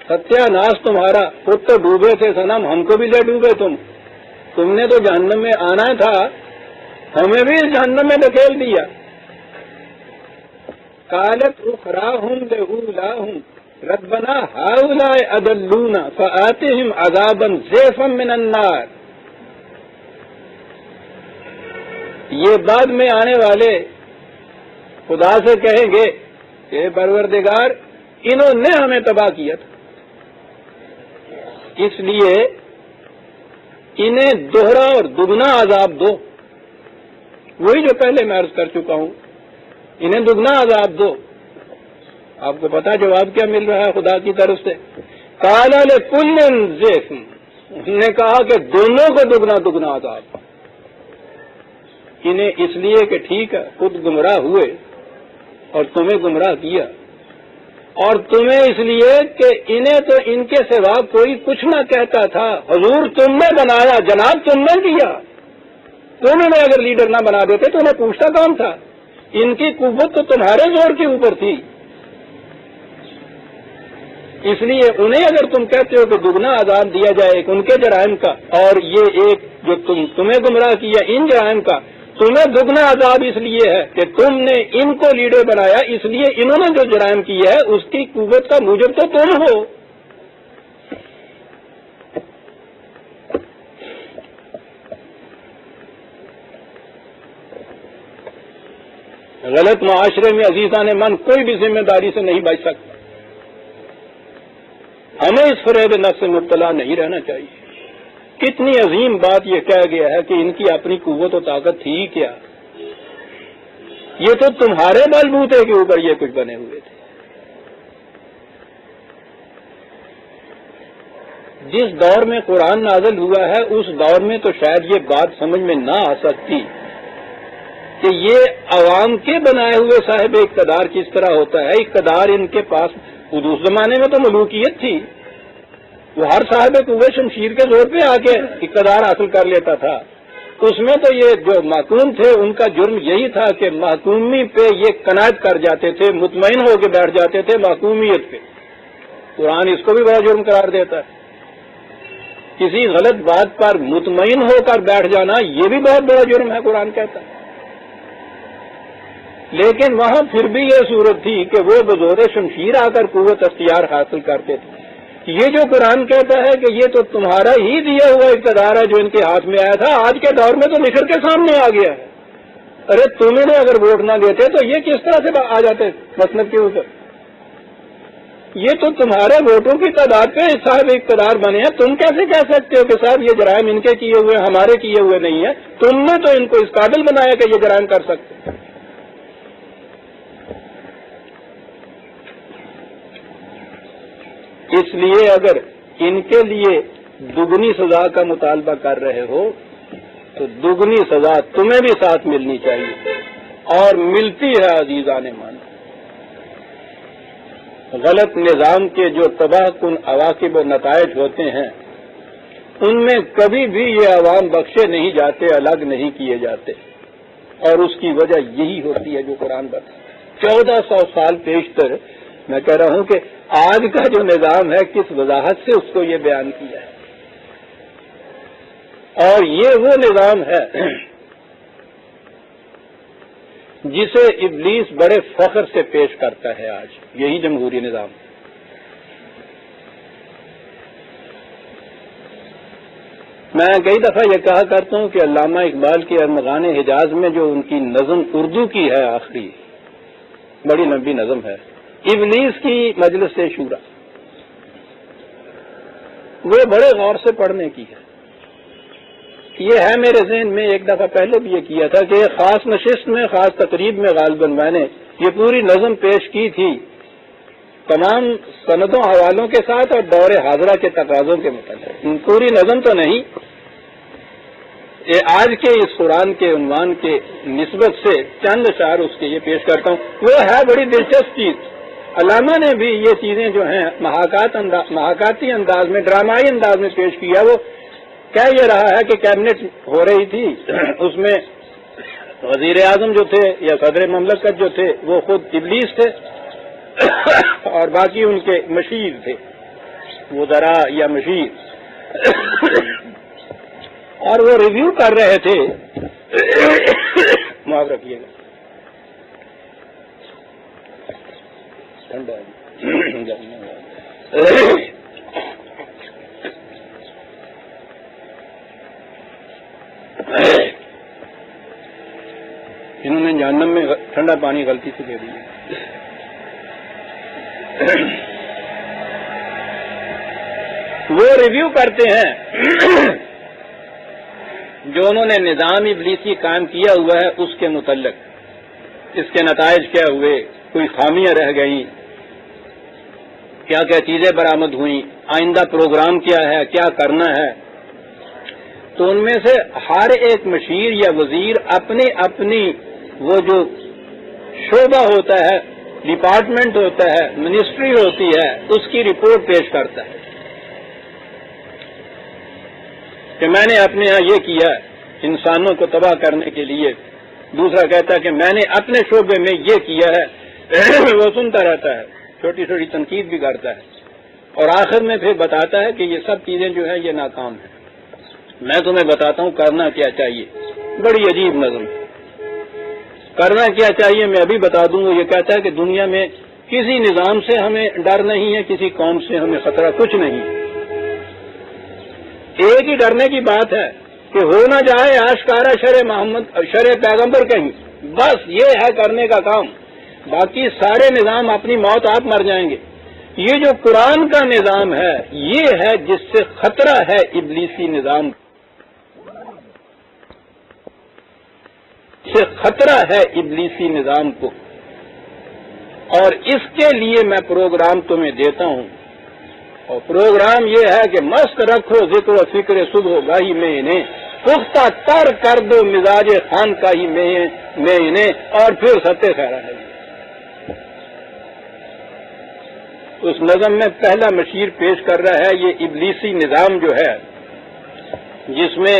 ستیہ ناش تمہارا، خود تو ڈوبے تھے صنم، ہم کو بھی لے ڈوبے تم نے تو جہنم میں آنا تھا، ہمیں بھی اس جہنم میں دھکیل دیا. قالت اخراہم لأولاہم ربنا ہؤلاء اضلونا فآتہم عذابا ضعفا من النار. یہ بعد میں آنے والے خدا سے کہیں گے کہ پروردگار انہوں نے ہمیں تباہ کیا تھا، اس لیے انہیں دوہرا اور دگنا عذاب دو. وہی جو پہلے میں عرض کر چکا ہوں، انہیں دگنا عذاب دو. آپ کو پتا جواب کیا مل رہا ہے خدا کی طرف سے؟ قال لکل ضعف، انہوں نے کہا کہ دونوں کو دگنا دگنا عذاب. انہیں اس لیے کہ ٹھیک ہے خود گمراہ ہوئے اور تمہیں گمراہ کیا، اور تمہیں اس لیے کہ انہیں تو ان کے سوا کوئی کچھ نہ کہتا تھا. حضور تم نے بنایا، جناب تم نے کیا. تم انہیں اگر لیڈر نہ بنا دیتے تو انہیں پوچھتا کون تھا؟ ان کی قوت تو تمہارے زور کے اوپر تھی. اس لیے انہیں اگر تم کہتے ہو کہ دگنا عذاب دیا جائے ان کے جرائم کا، اور یہ ایک جو تمہیں گمراہ کیا ان جرائم کا، تمہیں دگنا عذاب اس لیے ہے کہ تم نے ان کو لیڈر بنایا، اس لیے انہوں نے جو جرائم کیا ہے اس کی قوت کا موجب تو تم ہو. غلط معاشرے میں عزیزان من کوئی بھی ذمہ داری سے نہیں بچ سکتا. ہمیں اس فریب نفس سے مبتلا نہیں رہنا چاہیے. کتنی عظیم بات یہ کہہ گیا ہے کہ ان کی اپنی قوت و طاقت تھی کیا، یہ تو تمہارے بل بوتے کے اوپر یہ کچھ بنے ہوئے تھے. جس دور میں قرآن نازل ہوا ہے اس دور میں تو شاید یہ بات سمجھ میں نہ آ سکتی کہ یہ عوام کے بنائے ہوئے صاحب اقتدار کس طرح ہوتا ہے. اقتدار ان کے پاس اس زمانے میں تو ملوکیت تھی، وہ ہر صاحب قوت شمشیر کے زور پہ آ کے اقتدار حاصل کر لیتا تھا. اس میں تو یہ جو محکوم تھے ان کا جرم یہی تھا کہ محکومی پہ یہ قناعت کر جاتے تھے، مطمئن ہو کے بیٹھ جاتے تھے محکومیت پہ. قرآن اس کو بھی بڑا جرم قرار دیتا ہے. کسی غلط بات پر مطمئن ہو کر بیٹھ جانا یہ بھی بہت بڑا جرم ہے قرآن کہتا ہے. لیکن وہاں پھر بھی یہ صورت تھی کہ وہ بزور شمشیر آ کر قوت اختیار حاصل کرتے تھے. یہ جو قرآن کہتا ہے کہ یہ تو تمہارا ہی دیا ہوا اقتدار ہے جو ان کے ہاتھ میں آیا تھا، آج کے دور میں تو نکھر کے سامنے آ گیا ہے. ارے تمہیں اگر ووٹ نہ دیتے تو یہ کس طرح سے آ جاتے مسند کے اوپر؟ یہ تو تمہارے ووٹوں کی تعداد پہ صاحب اقتدار بنے ہیں. تم کیسے کہہ سکتے ہو کہ صاحب یہ جرائم ان کے کیے ہوئے ہمارے کیے ہوئے نہیں ہیں؟ تم نے تو ان کو اس قابل بنایا کہ یہ جرائم کر سکتے. اس لیے اگر ان کے لیے دگنی سزا کا مطالبہ کر رہے ہو تو دگنی سزا تمہیں بھی ساتھ ملنی چاہیے، اور ملتی ہے عزیزان مان۔ غلط نظام کے جو تباہ کن عواقب و نتائج ہوتے ہیں ان میں کبھی بھی یہ عوام بخشے نہیں جاتے، الگ نہیں کیے جاتے، اور اس کی وجہ یہی ہوتی ہے جو قرآن بتا۔ 1400 سال پیشتر میں کہہ رہا ہوں کہ آج کا جو نظام ہے کس وضاحت سے اس کو یہ بیان کیا ہے، اور یہ وہ نظام ہے جسے ابلیس بڑے فخر سے پیش کرتا ہے آج، یہی جمہوری نظام۔ میں کئی دفعہ یہ کہا کرتا ہوں کہ علامہ اقبال کی ارمغان حجاز میں جو ان کی نظم اردو کی ہے آخری، بڑی لمبی نظم ہے، ابلیس کی مجلس شورا، وہ بڑے غور سے پڑھنے کی ہے۔ یہ ہے میرے ذہن میں، ایک دفعہ پہلے بھی یہ کیا تھا کہ ایک خاص نشست میں، خاص تقریب میں غالباً میں نے یہ پوری نظم پیش کی تھی، تمام سندوں حوالوں کے ساتھ اور دور حاضرہ کے تقاضوں کے متعلق۔ پوری نظم تو نہیں، یہ آج کے اس قرآن کے عنوان کے نسبت سے چند اشعار اس کے یہ پیش کرتا ہوں۔ وہ ہے بڑی دلچسپ چیز، علامہ نے بھی یہ چیزیں جو ہیں محاکاتی انداز میں، ڈرامائی انداز میں پیش کیا۔ وہ کہہ یہ رہا ہے کہ کیبنٹ ہو رہی تھی، اس میں وزیر اعظم جو تھے یا صدر مملکت جو تھے وہ خود ابلیس تھے اور باقی ان کے مشیر تھے، وزراء یا مشیر، اور وہ ریویو کر رہے تھے۔ معاف رکھیے گا، ٹھنڈا انہوں نے جہنم میں ٹھنڈا پانی غلطی سے دے دیا۔ وہ ریویو کرتے ہیں جو انہوں نے نظام ابلیسی قائم کیا ہوا ہے اس کے متعلق، اس کے نتائج کیا ہوئے، کوئی خامیاں رہ گئیں، کیا کیا چیزیں برآمد ہوئیں، آئندہ پروگرام کیا ہے، کیا کرنا ہے۔ تو ان میں سے ہر ایک مشیر یا وزیر اپنی اپنی وہ جو شعبہ ہوتا ہے، ڈپارٹمنٹ ہوتا ہے، منسٹری ہوتی ہے، اس کی رپورٹ پیش کرتا ہے کہ میں نے اپنے ہاں یہ کیا انسانوں کو تباہ کرنے کے لیے، دوسرا کہتا ہے کہ میں نے اپنے شعبے میں یہ کیا ہے۔ وہ سنتا رہتا ہے، چھوٹی چھوٹی تنقید بھی کرتا ہے، اور آخر میں پھر بتاتا ہے کہ یہ سب چیزیں جو ہیں یہ ناکام ہیں، میں تمہیں بتاتا ہوں کرنا کیا چاہیے۔ بڑی عجیب نظم، کرنا کیا چاہیے میں ابھی بتا دوں۔ وہ یہ کہتا ہے کہ دنیا میں کسی نظام سے ہمیں ڈر نہیں ہے، کسی قوم سے ہمیں خطرہ کچھ نہیں، ایک ہی ڈرنے کی بات ہے کہ ہو نہ جائے آشکارا شرع پیغمبر کہیں، بس یہ ہے کرنے کا کام، باقی سارے نظام اپنی موت آپ مر جائیں گے۔ یہ جو قرآن کا نظام ہے یہ ہے جس سے خطرہ ہے ابلیسی نظام سے، خطرہ ہے ابلیسی نظام کو، اور اس کے لیے میں پروگرام تمہیں دیتا ہوں، اور پروگرام یہ ہے کہ مست رکھو ذکر و فکر صبح گاہی میں انہیں، پختہ تر کر دو مزاج خان کا ہی میں انہیں، اور پھر ستے خیرہ ہے۔ اس نظم میں پہلا مشیر پیش کر رہا ہے یہ ابلیسی نظام جو ہے جس میں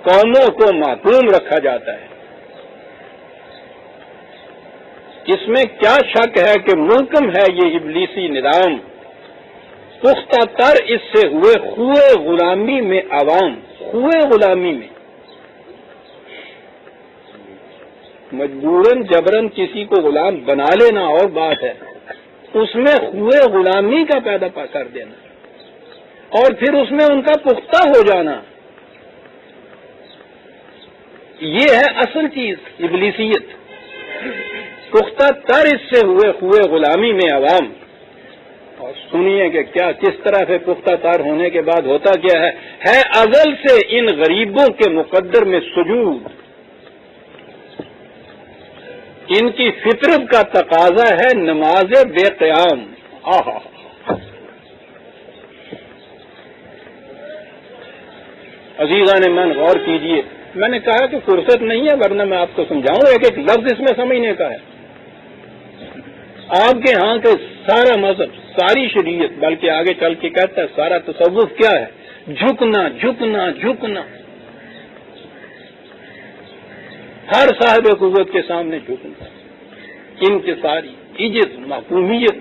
قوموں کو محکوم رکھا جاتا ہے۔ اس میں کیا شک ہے کہ محکم ہے یہ ابلیسی نظام، پختہ تر اس سے ہوئے خوئے غلامی میں عوام، خوئے غلامی میں، مجبوراً جبراً کسی کو غلام بنا لینا اور بات ہے، اس میں خوئے غلامی کا پیدا کر دینا اور پھر اس میں ان کا پختہ ہو جانا، یہ ہے اصل چیز ابلیسیت۔ پختہ تر اس سے ہوئے خوئے غلامی میں عوام، اور سنیے کہ کیا کس طرح سے پختہ تر ہونے کے بعد ہوتا کیا ہے ازل سے ان غریبوں کے مقدر میں سجود، ان کی فطرت کا تقاضا ہے نماز بے قیام۔ عزیزان من غور کیجئے، میں نے کہا کہ فرصت نہیں ہے ورنہ میں آپ کو سمجھاؤں، ایک ایک لفظ اس میں سمجھنے کا ہے۔ آپ کے ہاں کے سارا مذہب، ساری شریعت، بلکہ آگے چل کے کہتا ہے سارا تصوف کیا ہے؟ جھکنا جھکنا جھکنا، ہر صاحب قوت کے سامنے جھکنا، انکساری، عجز، محکومیت،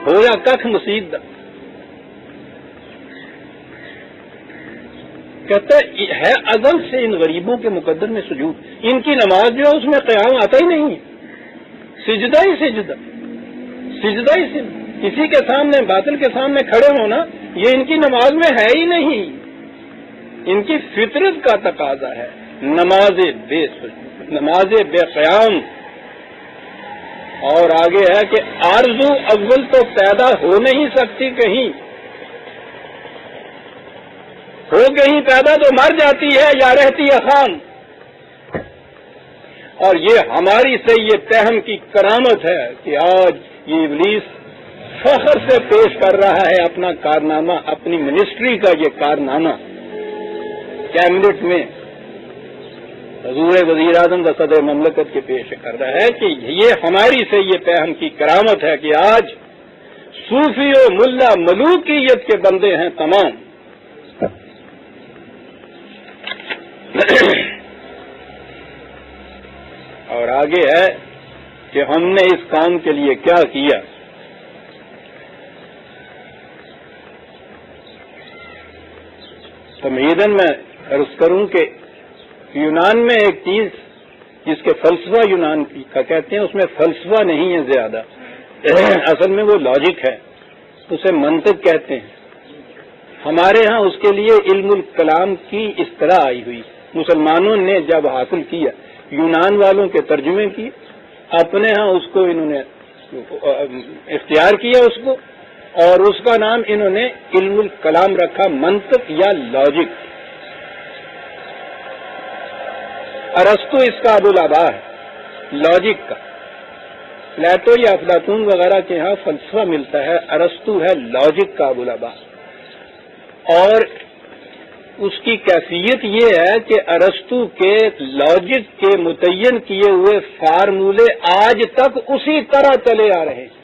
ہویا کخ مسیح دا۔ کہتا ہے ازل سے ان غریبوں کے مقدر میں سجود، ان کی نماز جو ہے اس میں قیام آتا ہی نہیں ہے، سجدہ ہی سجدہ، سجدہ ہی سجدہ، کسی کے سامنے، باطل کے سامنے کھڑے ہونا یہ ان کی نماز میں ہے ہی نہیں، ان کی فطرت کا تقاضا ہے نماز بے سجود، نماز بے قیام۔ اور آگے ہے کہ آرزو اول تو پیدا ہو نہیں سکتی، کہیں ہو کہیں پیدا تو مر جاتی ہے یا رہتی ہے خام۔ اور یہ ہماری سے یہ پہم کی کرامت ہے کہ آج یہ ابلیس فخر سے پیش کر رہا ہے اپنا کارنامہ، اپنی منسٹری کا یہ کارنامہ کیبنٹ میں حضور وزیر اعظم و صدر مملکت کے پیش کر رہا ہے کہ یہ ہماری سے یہ پہم کی کرامت ہے کہ آج صوفی و ملا ملوکیت کے بندے ہیں تمام۔ اور آگے ہے کہ ہم نے اس کام کے لیے کیا کیا۔ تمہیداً میں عرض کروں کہ یونان میں ایک چیز جس کے فلسفہ یونان کا کہتے ہیں، اس میں فلسفہ نہیں ہے زیادہ، اصل میں وہ لاجک ہے، اسے منطق کہتے ہیں۔ ہمارے ہاں اس کے لیے علم الکلام کی اصطلاح آئی ہوئی، مسلمانوں نے جب حاصل کیا، یونان والوں کے ترجمے کی، اپنے ہاں اس کو انہوں نے اختیار کیا اس کو، اور اس کا نام انہوں نے علم الکلام رکھا، منطق یا لاجک۔ ارسطو اس کا ابوالآباء ہے لاجک کا، پلیٹو یا افلاطون وغیرہ کے ہاں فلسفہ ملتا ہے، ارسطو ہے لاجک کا ابوالآباء۔ اور اس کی کیفیت یہ ہے کہ ارسطو کے لاجک کے متعین کیے ہوئے فارمولے آج تک اسی طرح چلے آ رہے ہیں۔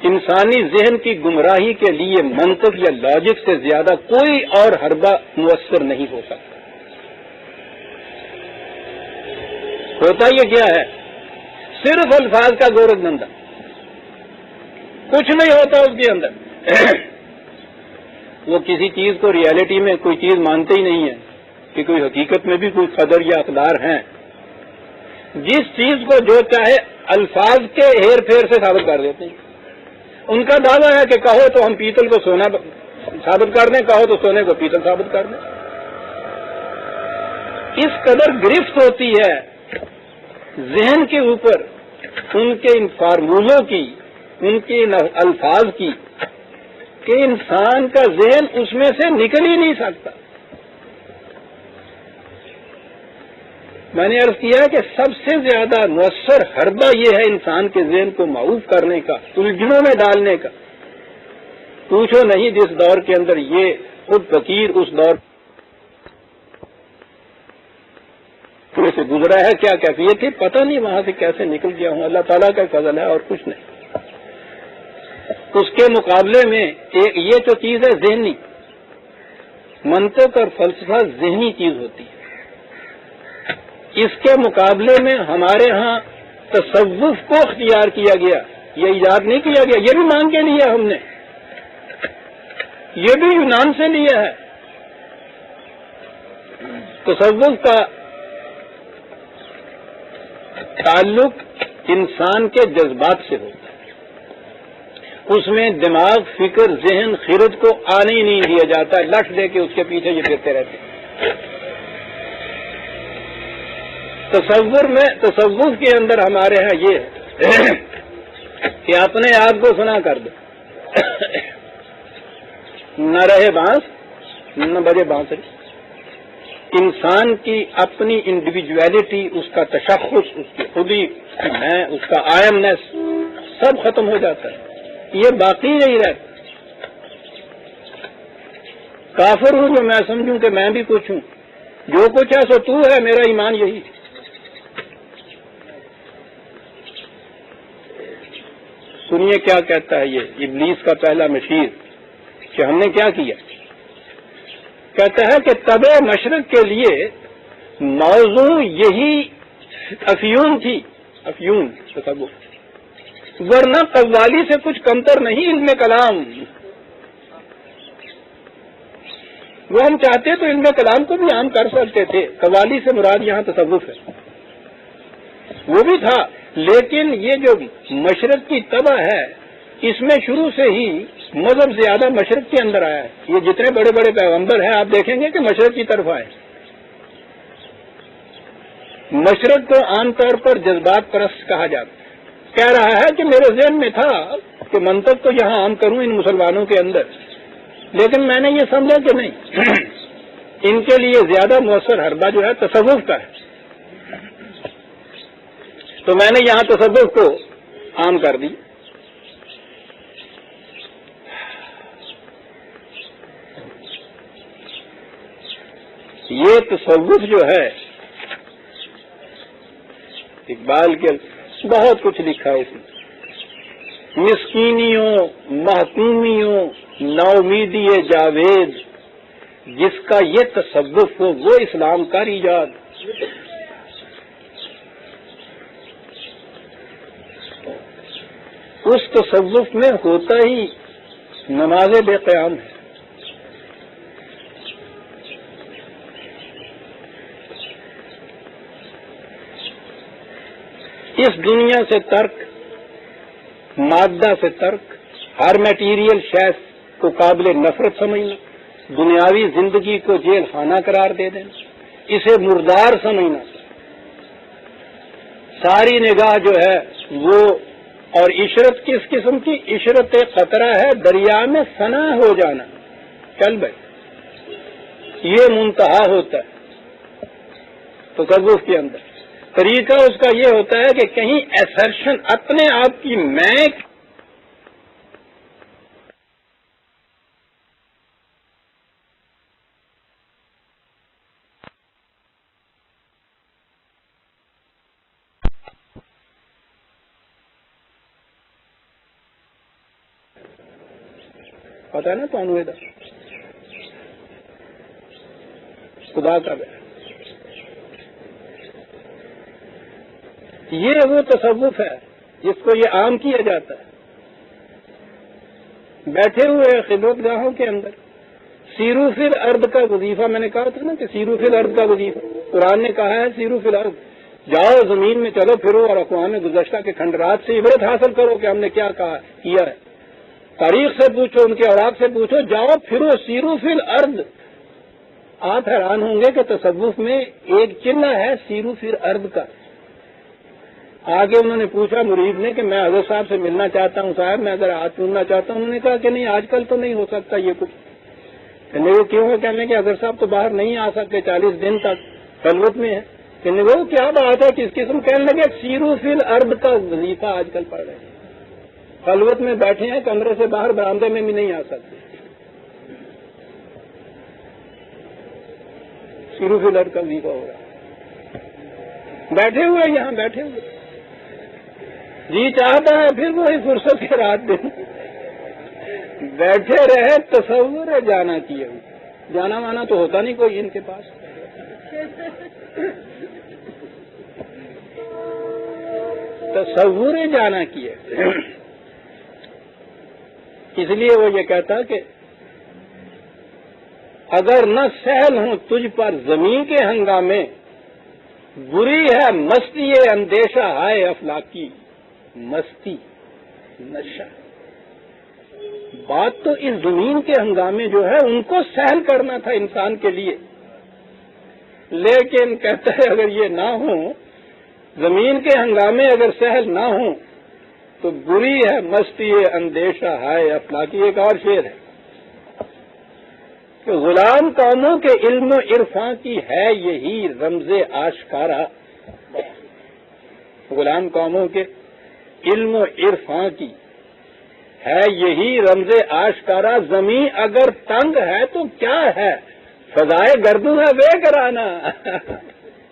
انسانی ذہن کی گمراہی کے لیے منطق یا لاجک سے زیادہ کوئی اور حربہ مؤثر نہیں ہو سکتا۔ ہوتا یہ کیا ہے؟ صرف الفاظ کا گورکھ دھندا، کچھ نہیں ہوتا اس کے اندر۔ وہ کسی چیز کو ریئلٹی میں کوئی چیز مانتے ہی نہیں ہے کہ کوئی حقیقت میں بھی کوئی قدر یا اقدار ہیں۔ جس چیز کو جو چاہے الفاظ کے ہیر پھیر سے ثابت کر دیتے ہیں۔ ان کا دعویٰ ہے کہ کہو تو ہم پیتل کو سونا ثابت کر دیں، کہو تو سونے کو پیتل ثابت کر دیں۔ اس قدر گرفت ہوتی ہے ذہن کے اوپر ان کے ان فارمولوں کی، ان کے ان الفاظ کی، کہ انسان کا ذہن اس میں سے نکل ہی نہیں سکتا۔ میں نے عرض کیا کہ سب سے زیادہ مؤثر حربہ یہ ہے انسان کے ذہن کو معوف کرنے کا، الجھنوں میں ڈالنے کا۔ پوچھو نہیں جس دور کے اندر یہ خود فقیر اس دور سے گزرا ہے، کیا کیفیت تھی پتہ نہیں، وہاں سے کیسے نکل گیا ہوں، اللہ تعالیٰ کا فضل ہے اور کچھ نہیں۔ اس کے مقابلے میں یہ جو چیز ہے ذہنی، منطق اور فلسفہ ذہنی چیز ہوتی ہے۔ اس کے مقابلے میں ہمارے ہاں تصوف کو اختیار کیا گیا، یہ ایجاد نہیں کیا گیا، یہ بھی مانگ کے لیا ہم نے، یہ بھی یونان سے لیا ہے۔ تصوف کا تعلق انسان کے جذبات سے ہوتا ہے، اس میں دماغ، فکر، ذہن، خرد کو آنے ہی نہیں دیا جاتا، لٹ دے کے اس کے پیچھے یہ پھرتے رہتے ہیں۔ تصور کے اندر ہمارے ہاں یہ ہے کہ اپنے آپ کو سنا کر دو، نہ رہے بانس نہ بجے بانسری۔ انسان کی اپنی انڈیویجویلٹی، اس کا تشخص، اس کی خودی، اس کا آئی ایمنیس سب ختم ہو جاتا ہے، یہ باقی نہیں رہتا۔ کافر ہوں جو میں سمجھوں کہ میں بھی کچھ ہوں، جو کچھ ہے سو تو ہے، میرا ایمان یہی ہے۔ سنیے کیا کہتا ہے یہ ابلیس کا پہلا مشیر کہ ہم نے کیا کیا۔ کہتا ہے کہ تب مشرق کے لیے موضوع یہی افیون تھی، افیون تصوف، ورنہ قوالی سے کچھ کمتر نہیں علم کلام۔ وہ ہم چاہتے تو علم کلام کو بھی عام کر سکتے تھے، قوالی سے مراد یہاں تصوف ہے، وہ بھی تھا، لیکن یہ جو مشرق کی طبع ہے اس میں شروع سے ہی مذہب زیادہ مشرق کے اندر آیا ہے۔ یہ جتنے بڑے بڑے پیغمبر ہیں آپ دیکھیں گے کہ مشرق کی طرف آئے۔ مشرق کو عام طور پر جذبات پرست کہا جاتا ہے۔ کہہ رہا ہے کہ میرے ذہن میں تھا کہ منطق تو یہاں عام کروں ان مسلمانوں کے اندر، لیکن میں نے یہ سمجھا کہ نہیں، ان کے لیے زیادہ مؤثر حربہ جو ہے تصوف کا ہے، تو میں نے یہاں تصوف کو عام کر دی۔ یہ تصوف جو ہے اقبال کے بہت کچھ لکھا ہے اس میں، مسکینیوں محکومیوں ناامیدی جاوید، جس کا یہ تصوف ہو وہ اسلام کا ایجاد۔ اس تصوف میں ہوتا ہی نماز بے قیام ہے۔ اس دنیا سے ترک، مادہ سے ترک، ہر میٹیریل شے کو قابل نفرت سمجھنا، دنیاوی زندگی کو جیل خانہ قرار دے دینا، اسے مردار سمجھنا، ساری نگاہ جو ہے وہ، اور عشرت کس قسم کی؟ عشرت قطرہ ہے دریا میں فنا ہو جانا، چل بھائی، یہ منتہا ہوتا ہے تصوف کے اندر۔ طریقہ اس کا یہ ہوتا ہے کہ کہیں ایسرشن اپنے آپ کی میں پتا ہے نا تو انویدا خدا کا ہے، یہ وہ تصوف ہے جس کو یہ عام کیا جاتا ہے۔ بیٹھے ہوئے خلوت گاہوں کے اندر سیرو فی الارض کا وظیفہ، میں نے کہا تھا نا کہ سیرو فی الارض کا وظیفہ قرآن نے کہا ہے، سیرو فی الارض، جاؤ زمین میں چلو پھرو اور اقوام گزشتہ کے کھنڈرات سے عبرت حاصل کرو کہ ہم نے کیا کیا ہے، تاریخ سے پوچھو، ان کے اوراق سے پوچھو، جاؤ پھرو سیرو فی الارض۔ آپ حیران ہوں گے کہ تصوف میں ایک چلہ ہے سیرو فی الارض کا۔ آگے انہوں نے پوچھا مرید نے کہ میں حضرت صاحب سے ملنا چاہتا ہوں، صاحب میں اگر ہاتھ چومنا چاہتا ہوں۔ انہوں نے کہا کہ نہیں آج کل تو نہیں ہو سکتا یہ کچھ۔ کہنے وہ کیوں ہے؟ کہنے کہ حضرت صاحب تو باہر نہیں آ سکتے 40 دن تک خلوت میں ہے۔ کہنے وہ کیا بات ہے کس قسم؟ کہنے لگے سیرو فی الارض کا وظیفہ آج کل پڑھ رہے ہیں، خلوت میں بیٹھے ہیں، کمرے سے باہر برآمدے میں بھی نہیں آ سکتے، سیرو فی الارض کا وظیفہ ہو رہا ہے، بیٹھے ہوئے یہاں بیٹھے ہوئے، جی چاہتا ہے پھر وہی فرصت کے رات دن بیٹھے رہے، تصور جانا کیے، جانا مانا تو ہوتا نہیں کوئی ان کے پاس۔ تصور جانا کیے، اس لیے وہ یہ کہتا کہ اگر نہ سہل ہوں تجھ پر زمین کے ہنگامے، بری ہے مستی اندیشہ ہائے افلاکی، مستی نشہ۔ بات تو اس زمین کے ہنگامے جو ہے ان کو سہل کرنا تھا انسان کے لیے، لیکن کہتا ہے اگر یہ نہ ہو، زمین کے ہنگامے اگر سہل نہ ہوں تو بری ہے مستی اندیشہ ہائے افلاکی۔ ایک اور شعر ہے کہ غلام قوموں کے علم و عرفاں کی ہے یہی رمز آشکارا، غلام قوموں کے علم و عرفاں کی ہے یہی رمز آشکارا، زمین اگر تنگ ہے تو کیا ہے، فضائے گردوں ہے بے کرانا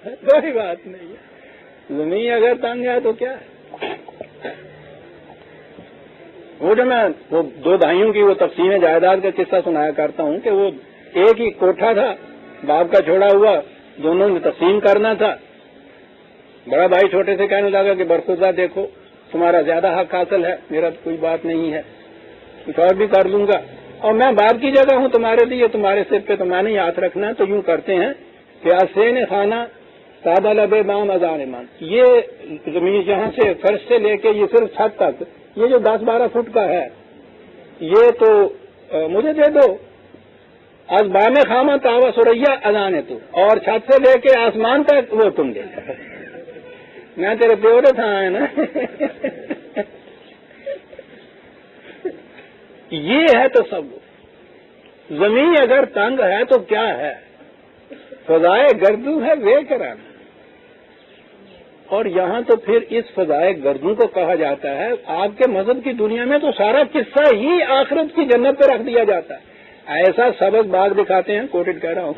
کوئی بات نہیں ہے، زمین اگر تنگ ہے تو کیا ہے۔ وہ جو میں وہ دو بھائیوں کی وہ تقسیم جائیداد کا قصہ سنایا کرتا ہوں کہ وہ ایک ہی کوٹھا تھا، باپ کا چھوڑا ہوا، دونوں نے تقسیم کرنا تھا۔ بڑا بھائی چھوٹے سے کہنے لگا کہ برخوردہ دیکھو تمہارا زیادہ حق حاصل ہے، میرا تو کوئی بات نہیں ہے، کچھ اور بھی کر لوں گا، اور میں باپ کی جگہ ہوں تمہارے لیے، تمہارے سر پہ تو میں نے ہاتھ رکھنا، تو یوں کرتے ہیں کہ آسین خانہ تابا لب مام ازان مان، یہ زمین یہاں سے فرش سے لے کے یہ صرف چھت تک، یہ جو 10-12 فٹ کا ہے یہ تو مجھے دے دو، از بام خامہ تاوا سریا ازانے تو، اور چھت سے لے کے آسمان تک وہ تم دے دو، میں تیرے پیوڑے تھا ہے نا یہ ہے تصور، زمین اگر تنگ ہے تو کیا ہے، فضائے گردوں ہے بے کرانا۔ اور یہاں تو پھر اس فضائے گردوں کو کہا جاتا ہے، آپ کے مذہب کی دنیا میں تو سارا قصہ ہی آخرت کی جنت پہ رکھ دیا جاتا ہے، ایسا سبق باغ دکھاتے ہیں، کوٹڈ کہہ رہا ہوں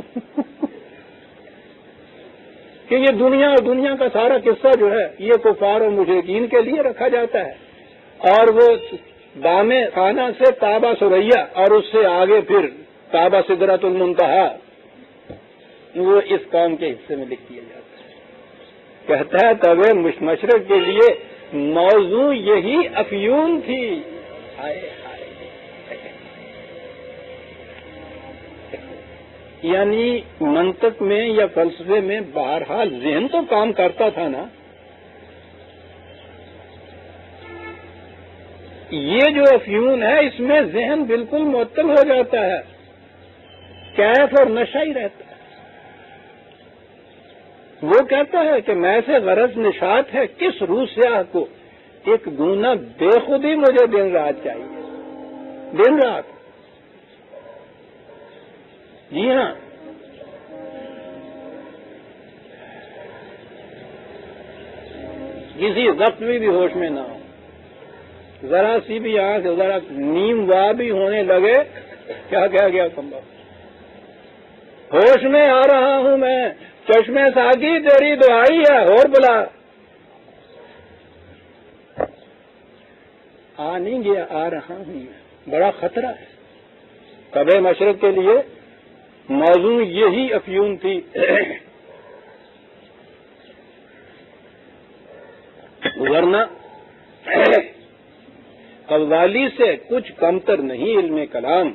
کہ یہ دنیا اور دنیا کا سارا قصہ جو ہے یہ کفار اور مشرکین کے لیے رکھا جاتا ہے، اور وہ بام خانہ سے تابا سریا اور اس سے آگے پھر تابا سدرۃ المنتہا وہ اس قوم کے حصے میں لکھ دیا جاتا ہے۔ کہتا ہے تب مشرق کے لیے موضوع یہی افیون تھی، یعنی منطق میں یا فلسفے میں بہرحال ذہن تو کام کرتا تھا نا، یہ جو افیون ہے اس میں ذہن بالکل معطل ہو جاتا ہے، کیف اور نشہ ہی رہتا ہے۔ وہ کہتا ہے کہ میں سے غرض نشاط ہے کس روح سیاہ کو، ایک گونا بے خودی مجھے دن رات چاہیے، دن رات۔ جی ہاں، کسی وقت بھی ہوش میں نہ ہو، ذرا سی بھی آنکھ ذرا نیم وا بھی ہونے لگے، کیا کہہ گیا کمبا، ہوش میں آ رہا ہوں میں، چشمے ساقی تیری دعائی ہے، اور بلا آ نہیں گیا، آ رہا ہوں میں، بڑا خطرہ ہے۔ کبے مشرق کے لیے موضوع یہی افیون تھی، ورنہ قوالی سے کچھ کمتر نہیں علم کلام،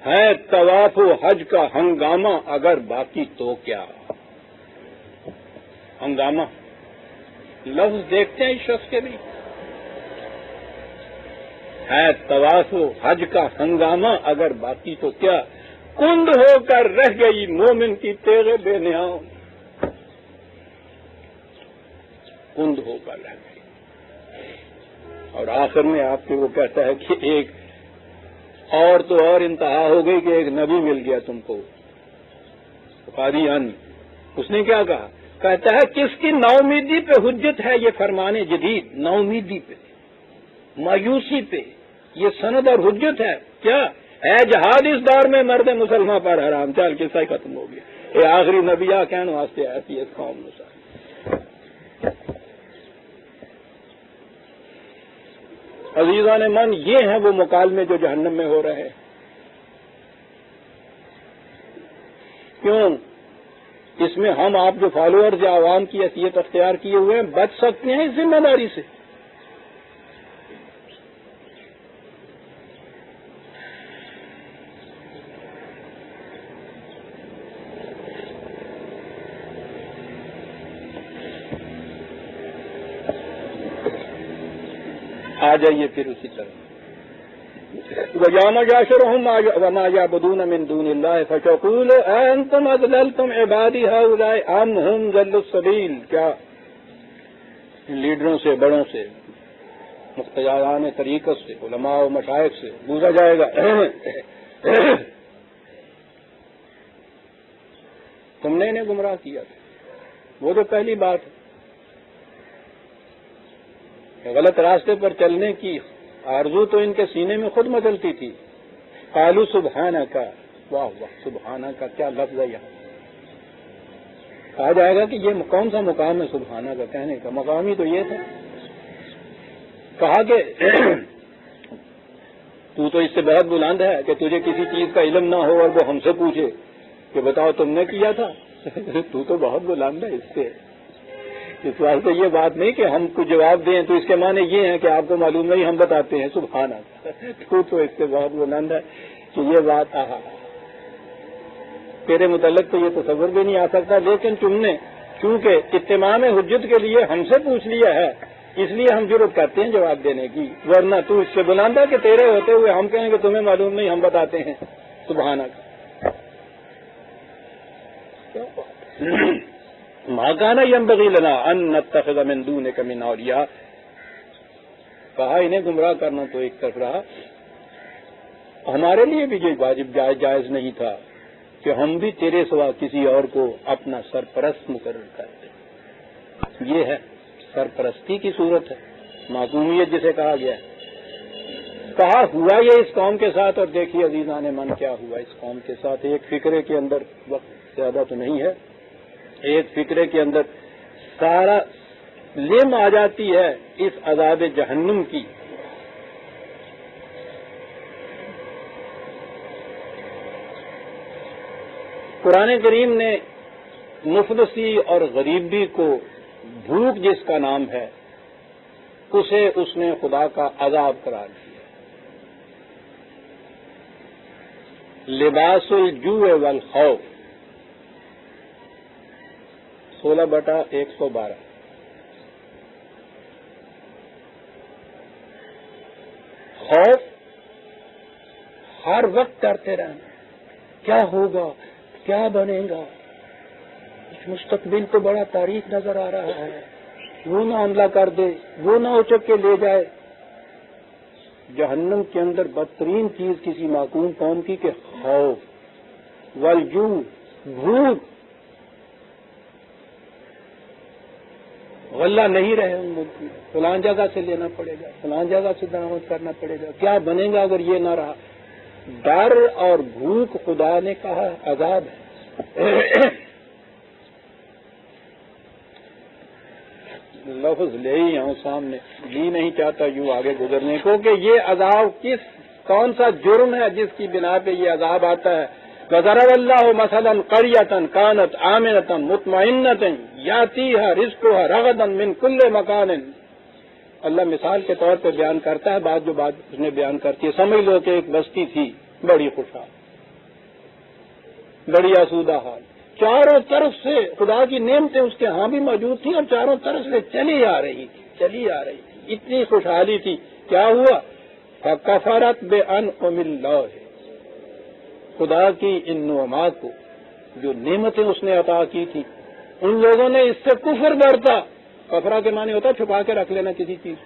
ہے طواف و حج کا ہنگامہ اگر باقی تو کیا، ہنگامہ لفظ دیکھتے ہیں اس شخص کے بھی، ہے طواف و حج کا ہنگامہ اگر باقی تو کیا، کند ہو کر رہ گئی مومن کی تیغ بے نیاؤں، کند ہو کر رہ گئی۔ اور آخر میں آپ کو وہ کہتا ہے کہ ایک اور تو اور انتہا ہو گئی کہ ایک نبی مل گیا تم کو، قادیانی، اس نے کیا کہا، کہتا ہے کس کی ناامیدی پہ حجت ہے یہ فرمان جدید، ناامیدی پہ، مایوسی پہ یہ سند اور حجت ہے، کیا ہے جہاد اس دور میں مرد مسلمان پر حرام، چل قصہ ہی ختم ہو گیا، یہ آخری نبی آ کہنے واسطے آتی ہے اس قوم میں۔ عزیزان من، یہ ہیں وہ مکالمے جو جہنم میں ہو رہے ہیں۔ کیوں؟ اس میں ہم آپ جو فالوورز یا عوام کی حیثیت اختیار کیے ہوئے ہیں بچ سکتے ہیں اس ذمہ داری سے؟ آ جائیے پھر اسی طرح وَيَوْمَ يَحْشُرُهُمْ وَمَا يَعْبُدُونَ مِن دُونِ اللَّهِ فَيَقُولُ أَأَنتُمْ أَضْلَلْتُمْ عِبَادِي هَؤُلَاءِ أَمْ هُمْ ضَلُّوا السَّبِيلَ، کیا لیڈروں سے، بڑوں سے، مقتدیان طریقت سے، علماء و مشائخ سے پوچھا جائے گا تم نے انہیں گمراہ کیا تھا؟ وہ جو پہلی بات ہے، غلط راستے پر چلنے کی آرزو تو ان کے سینے میں خود مچلتی تھی. قالوا سبحانک، واہ واہ، سبحانک کا کیا لفظ ہے یہاں. کہا جائے گا کہ یہ کون سا مقام ہے سبحانہ کا کہنے کا؟ مقام ہی تو یہ تھا. کہا کہ تو اس سے بہت بلند ہے کہ تجھے کسی چیز کا علم نہ ہو اور وہ ہم سے پوچھے کہ بتاؤ تم نے کیا تھا. تو بہت بلند ہے اس سے. اس واسطے یہ بات نہیں کہ ہم کو جواب دیں تو اس کے معنی یہ ہے کہ آپ کو معلوم نہیں ہم بتاتے ہیں. سبحان اللہ، تو اس سے بہت بلند ہے کہ یہ بات تیرے متعلق تو یہ تصور بھی نہیں آ سکتا. لیکن تم نے چونکہ اتمام حجت کے لیے ہم سے پوچھ لیا ہے اس لیے ہم جرأت کرتے ہیں جواب دینے کی، ورنہ تو اس سے بلند ہے کہ تیرے ہوتے ہوئے ہم کہیں کہ تمہیں معلوم نہیں ہم بتاتے ہیں. سبحان اللہ. ما کان ینبغی لنا ان نتخذ من دونک من اولیاء. کہا انہیں گمراہ کرنا تو ایک طرف رہا، ہمارے لیے بھی یہ واجب جائز نہیں تھا کہ ہم بھی تیرے سوا کسی اور کو اپنا سرپرست مقرر کرتے. یہ ہے سرپرستی کی صورت ہے، معصومیت جسے کہا گیا ہے. کہا ہوا یہ اس قوم کے ساتھ، اور دیکھیے عزیزان من کیا ہوا اس قوم کے ساتھ. ایک فکرے کے اندر، وقت زیادہ تو نہیں ہے، ایک فکرے کے اندر سارا لم آ جاتی ہے اس عذاب جہنم کی. قرآن کریم نے مفلسی اور غریبی کو، بھوک جس کا نام ہے، اسے اس نے خدا کا عذاب قرار دیا. لباس الجوع والخوف، 16/112. خوف، ہر وقت ڈرتے رہنا، کیا ہوگا، کیا بنے گا، مستقبل کو بڑا تاریخ نظر آ رہا ہے، وہ نہ حملہ کر دے، وہ نہ اچک کے لے جائے. جہنم کے اندر بدترین چیز کسی معصوم قوم کی کہ خوف، والجوع، بھوک. غلہ نہیں رہے ان ملک میں، فلان جگہ سے لینا پڑے گا، فلان جگہ سے درآمد کرنا پڑے گا، کیا بنے گا اگر یہ نہ رہا. ڈر اور بھوک خدا نے کہا عذاب ہے. لفظ لے ہی آؤں سامنے، جی نہیں چاہتا یوں آگے گزرنے کو کہ یہ عذاب کون سا جرم ہے جس کی بنا پہ یہ عذاب آتا ہے. وَضَرَبَ اللَّهُ مَثَلًا قَرْيَةً كَانَتْ آمِنَةً مُطْمَئِنَّةً يَأْتِيهَا رِزْقُهَا رَغَدًا مِنْ كُلِّ مَكَانٍ. اللہ مثال کے طور پہ بیان کرتا ہے، بات جو بات اس نے بیان کرتی ہے. سمجھ لو کہ ایک بستی تھی بڑی خوشحال، بڑی آسودہ حال، چاروں طرف سے خدا کی نعمتیں اس کے ہاں بھی موجود تھیں اور چاروں طرف سے چلی آ رہی تھی. اتنی خوشحالی تھی. کیا ہوا؟ فَكَفَرَتْ بِأَنْعُمِ اللَّهِ. خدا کی ان نعمات کو، جو نعمتیں اس نے عطا کی تھی، ان لوگوں نے اس سے کفر برتا. کفرا کے معنی ہوتا چھپا کے رکھ لینا کسی چیز،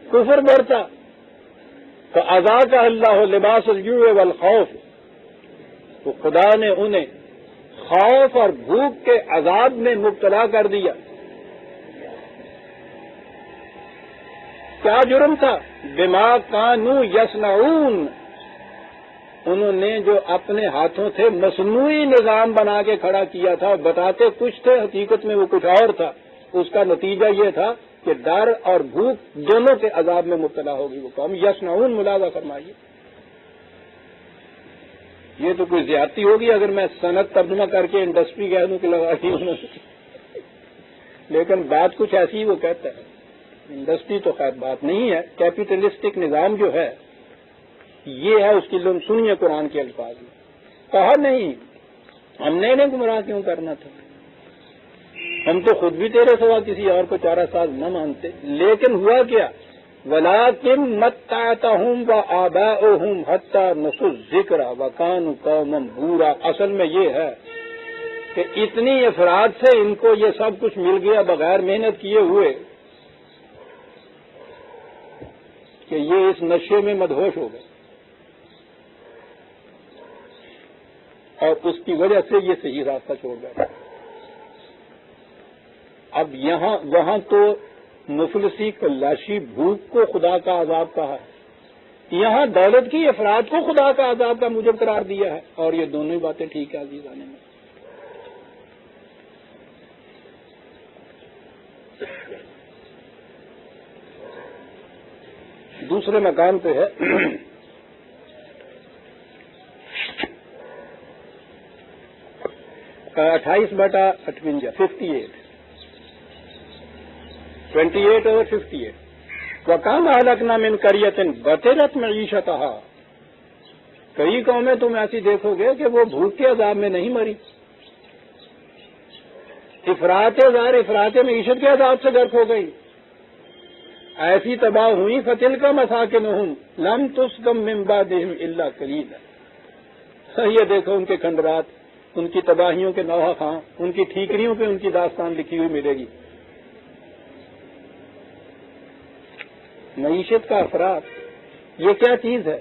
کفر برتا. فَأَذَاقَهَا اللَّهُ لِبَاسَ الْجُوعِ وَالْخَوْفِ. تو خدا نے انہیں خوف اور بھوک کے عذاب میں مبتلا کر دیا. کیا جرم تھا؟ بما کانوا یصنعون. انہوں نے جو اپنے ہاتھوں سے مصنوعی نظام بنا کے کھڑا کیا تھا، بتاتے کچھ تھے، حقیقت میں وہ کچھ اور تھا. اس کا نتیجہ یہ تھا کہ ڈر اور بھوک دونوں کے عذاب میں مبتلا ہوگی وہ قوم. یصنعون ملاحظہ فرمائیے. یہ تو کوئی زیادتی ہوگی اگر میں صنعت ترجمہ کر کے انڈسٹری کہہ دوں کہ لگا دی انہوں نے، لیکن بات کچھ ایسی ہی وہ کہتا ہے. انڈسٹری تو خیر بات نہیں ہے، کیپیٹلسٹک نظام جو ہے یہ ہے. اس کی لوگ سنیے قرآن کے الفاظ میں. کہا نہیں ہم نے انہیں گمراہ کیوں کرنا تھا، ہم تو خود بھی تیرے سوا کسی اور کو چارہ ساز نہ مانتے. لیکن ہوا کیا؟ وَلَٰكِن مَتَّعْتَهُمْ وَآبَاؤُهُمْ حَتَّىٰ نَسُوا الذِّكْرَ وَكَانُوا قَوْمًا بُورًا. اصل میں یہ ہے کہ اتنی افراد سے ان کو یہ سب کچھ مل گیا بغیر محنت کیے ہوئے کہ یہ اس نشے میں مدہوش ہو گئے، اور اس کی وجہ سے یہ صحیح راستہ چھوڑ گئے. اب یہاں وہاں تو مفلسی کلاشی بھوک کو خدا کا عذاب کہا ہے، یہاں دولت کی افراد کو خدا کا عذاب کا موجب قرار دیا ہے، اور یہ دونوں ہی باتیں ٹھیک ہے عزیزان میں۔ دوسرے مقام پہ ہے 28/58 28/58 وَكَمْ أَهْلَكْنَا مِنْ قَرْيَةٍ بَطِرَتْ مَعِيشَتَهَا، کئی قومیں تم ایسی دیکھو گے کہ وہ بھوک کے عذاب میں نہیں مری، افراط معیشت کے عذاب سے غرق ہو گئی، ایسی تباہ ہوئی فَتِلْكَ مَسَاكِنُهُمْ لَمْ تُسْكَنْ مِنْ بَعْدِهِمْ إِلَّا قَلِيلًا۔ یہ دیکھو ان کے کھنڈرات، ان کی تباہیوں کے نوحہ خواں، ان کی ٹھیکریوں پہ ان کی داستان لکھی ہوئی ملے گی۔ معیشت کا افراط یہ کیا چیز ہے؟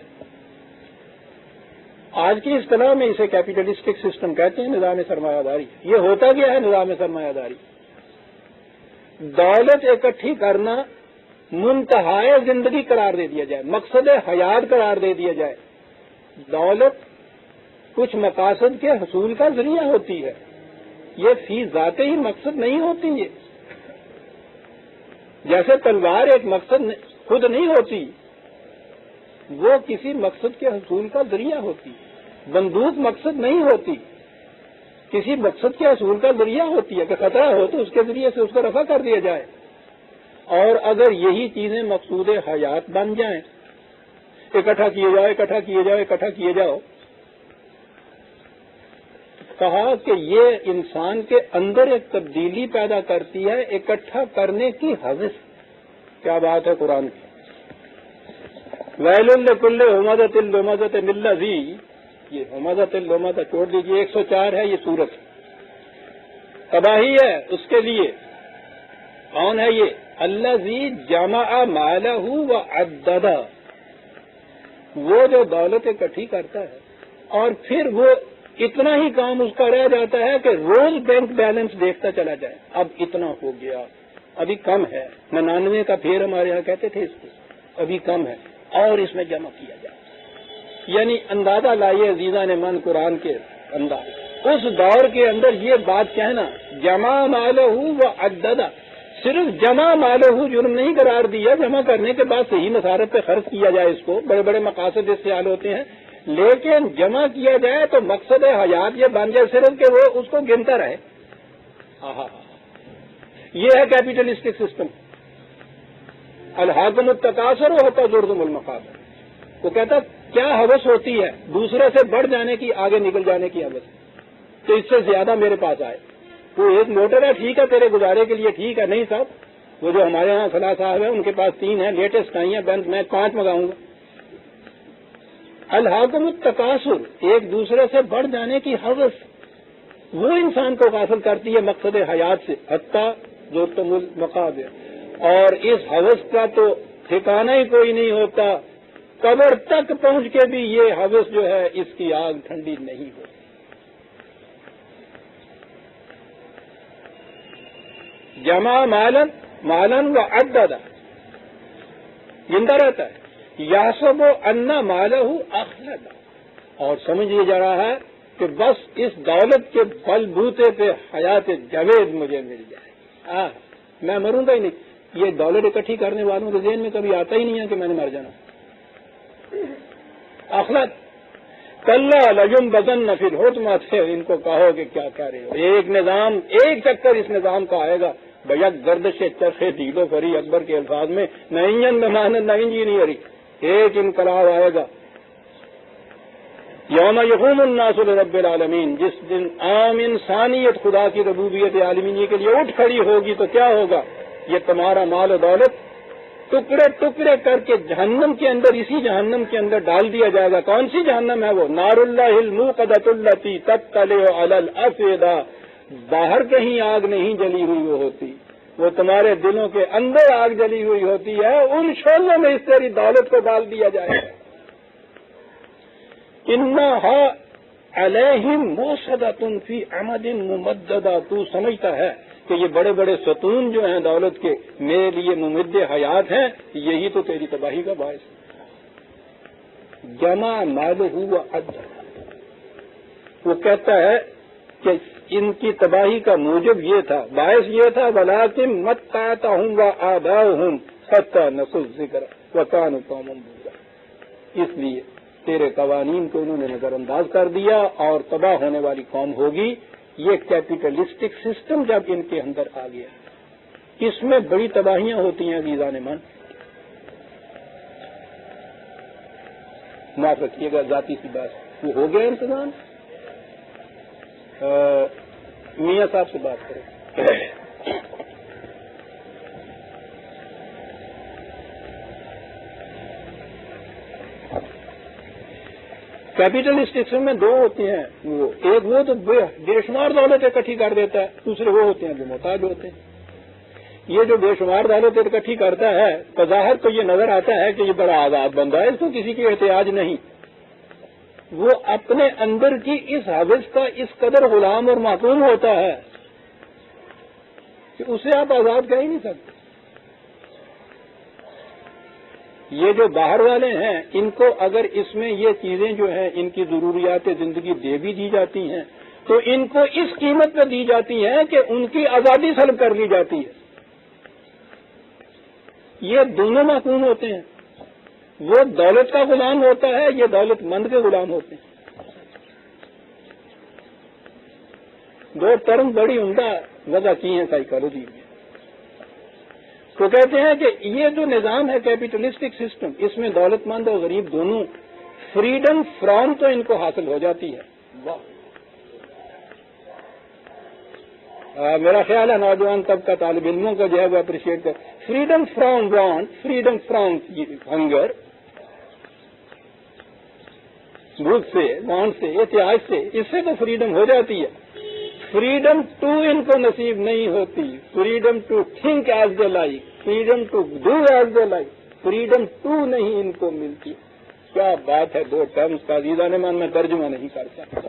آج کی اصطلاح میں اسے کیپیٹلسٹک سسٹم کہتے ہیں، نظام سرمایہ داری۔ یہ ہوتا کیا ہے نظام سرمایہ داری؟ دولت اکٹھی کرنا منتہائے زندگی قرار دے دیا جائے، مقصد حیات قرار دے دیا جائے۔ دولت کچھ مقاصد کے حصول کا ذریعہ ہوتی ہے، یہ فی ذات ہی مقصد نہیں ہوتی۔ یہ جیسے تلوار ایک مقصد خود نہیں ہوتی، وہ کسی مقصد کے حصول کا ذریعہ ہوتی۔ بندوق مقصد نہیں ہوتی، کسی مقصد کے حصول کا ذریعہ ہوتی ہے کہ خطرہ ہو تو اس کے ذریعے سے اس کو رفع کر دیا جائے۔ اور اگر یہی چیزیں مقصود حیات بن جائیں، اکٹھا کیے جاؤ اکٹھا کیے جاؤ اکٹھا کیے جاؤ، کہا کہ یہ انسان کے اندر ایک تبدیلی پیدا کرتی ہے، اکٹھا کرنے کی حوث۔ کیا بات ہے قرآن کی! ویل لکل ہمزۃ لمزۃ الذی، یہ ہمزۃ لمزۃ چھوڑ دیجیے، 104 ہے یہ سورت۔ تباہی ہے اس کے لیے۔ کون ہے یہ؟ الذی جمع مالہ وعددہ، وہ جو دولت اکٹھی کرتا ہے اور پھر وہ اتنا ہی کام اس کا رہ جاتا ہے کہ روز بینک بیلنس دیکھتا چلا جائے، اب اتنا ہو گیا، ابھی کم ہے، 99 کا پھیر ہمارے یہاں کہتے تھے اس کو، ابھی کم ہے اور اس میں جمع کیا جائے۔ یعنی اندازہ لائیے عزیزان من قرآن کے انداز، اس دور کے اندر یہ بات کہنا جمع مالہ وعددہ، صرف جمع مالہ جرم نہیں قرار دیا، جمع کرنے کے بعد صحیح مصارف پہ خرچ کیا جائے، اس کو بڑے بڑے مقاصد اس سے حل ہوتے ہیں، لیکن جمع کیا جائے تو مقصد حیات یہ بن جائے صرف کہ وہ اس کو گنتا رہے۔ یہ ہے کیپیٹلسٹک سسٹم۔ الحاکم التکاثر ہوتا زرتم المقابر، وہ کہتا کیا حوث ہوتی ہے؟ دوسرے سے بڑھ جانے کی، آگے نکل جانے کی حوث، تو اس سے زیادہ میرے پاس آئے۔ وہ ایک موٹر ہے، ٹھیک ہے تیرے گزارے کے لیے ٹھیک ہے، نہیں صاحب وہ جو ہمارے ہاں فلاں صاحب ہیں ان کے پاس 3 ہیں، لیٹسٹ آئی ہیں بینک، میں 5 منگاؤں گا۔ الحاکم التکاثر، ایک دوسرے سے بڑھ جانے کی حوث، وہ انسان کو غافل کرتی ہے مقصد حیات سے، حتیٰ زرتم المقابر، اور اس حوث کا تو ٹھکانہ ہی کوئی نہیں ہوتا، قبر تک پہنچ کے بھی یہ حوث جو ہے اس کی آگ ٹھنڈی نہیں ہوتی۔ جمع مالن و عددہ، زندہ رہتا ہے، یاسب ان مالہ اخلدہ، اور سمجھ یہ جا رہا ہے کہ بس اس دولت کے بل بوتے پہ حیات جاوید مجھے مل جائے، میں مروں گا ہی نہیں۔ یہ دولت اکٹھی کرنے والوں کے ذہن میں کبھی آتا ہی نہیں ہے کہ میں نے مر جانا۔ اخلد کلا لینبذن فی الحطمہ، ان کو کہو کہ کیا کہہ رہے ہو، ایک نظام، ایک چکر اس نظام کا آئے گا، بیک گردش چرخے ڈھیلو فری، اکبر کے الفاظ میں، نہ انجن نہ انجینئرنگ، ایک انقلاب آئے گا۔ یوم یقوم الناس لرب العالمین، جس دن عام انسانیت خدا کی ربوبیت عالمینی کے لیے اٹھ کھڑی ہوگی تو کیا ہوگا؟ یہ تمہارا مال و دولت ٹکڑے ٹکڑے کر کے جہنم کے اندر، اسی جہنم کے اندر ڈال دیا جائے گا۔ کون سی جہنم ہے وہ؟ نار اللہ الموقدۃ التی تطلع علی الافئدہ، باہر کہیں آگ نہیں جلی ہوئی وہ ہوتی، وہ تمہارے دلوں کے اندر آگ جلی ہوئی ہوتی ہے، ان شعلوں میں اس تیری دولت کو ڈال دیا جائے گا۔ انہا علیہم موصدۃ فی عمد ممددہ، تو سمجھتا ہے کہ یہ بڑے بڑے ستون جو ہیں دولت کے میرے لیے ممد حیات ہیں، یہی تو تیری تباہی کا باعث ہے۔ جمع مالہ و عدہ، وہ کہتا ہے کہ ان کی تباہی کا موجب یہ تھا، باعث یہ تھا وَلَٰكِن مَتَّعْتَهُمْ وَآبَاؤُهُمْ حَتَّىٰ نَسُوا الذِّكْرَ وَكَانُوا قَوْمًا بُورًا، اس لیے تیرے قوانین کو انہوں نے نظر انداز کر دیا اور تباہ ہونے والی قوم ہوگی۔ یہ کیپیٹلسٹک سسٹم جب ان کے اندر آ گیا، اس میں بڑی تباہیاں ہوتی ہیں عزیزان من۔ معاف رکھیے گا ذاتی سی بات، وہ ہو گیا انتظام؟ میاں صاحب سے بات کریں۔ کیپیٹلسٹ سسٹم میں دو ہوتے ہیں، ایک وہ تو بے شمار دولت اکٹھی کر دیتا ہے، دوسرے وہ ہوتے ہیں جو محتاج ہوتے ہیں۔ یہ جو بے شمار دولت اکٹھی کرتا ہے بظاہر تو یہ نظر آتا ہے کہ یہ بڑا آزاد بندہ ہے، اس کو کسی کی احتیاج نہیں، وہ اپنے اندر کی اس حوث کا اس قدر غلام اور معقوم ہوتا ہے کہ اسے آپ آزاد کہہ ہی نہیں سکتے۔ یہ جو باہر والے ہیں ان کو اگر اس میں یہ چیزیں جو ہیں ان کی ضروریات زندگی دے بھی دی جاتی ہیں تو ان کو اس قیمت پہ دی جاتی ہیں کہ ان کی آزادی سلب کر لی جاتی ہے۔ یہ دونوں محکوم ہوتے ہیں، وہ دولت کا غلام ہوتا ہے، یہ دولت مند کے غلام ہوتے ہیں۔ دو ٹرم بڑی عمدہ وضع کی ہیں سائیکالوجی میں، تو کہتے ہیں کہ یہ جو نظام ہے کیپیٹلسٹک سسٹم، اس میں دولت مند اور غریب دونوں فریڈم فرام تو ان کو حاصل ہو جاتی ہے۔ واہ، میرا خیال ہے نوجوان طبقہ طالب علموں کا جو ہے وہ اپریشیٹ کر، freedom from want, freedom from hunger, بھوک سے، وانٹ سے، احتیاج سے، اس سے تو فریڈم ہو جاتی ہے۔ فریڈم ٹو ان کو نصیب نہیں ہوتی، freedom to think as they like, freedom to do as they like, freedom to نہیں ان کو ملتی۔ کیا بات ہے، دو ٹرمز کا عزیزان من میں ترجمہ نہیں کر سکتا۔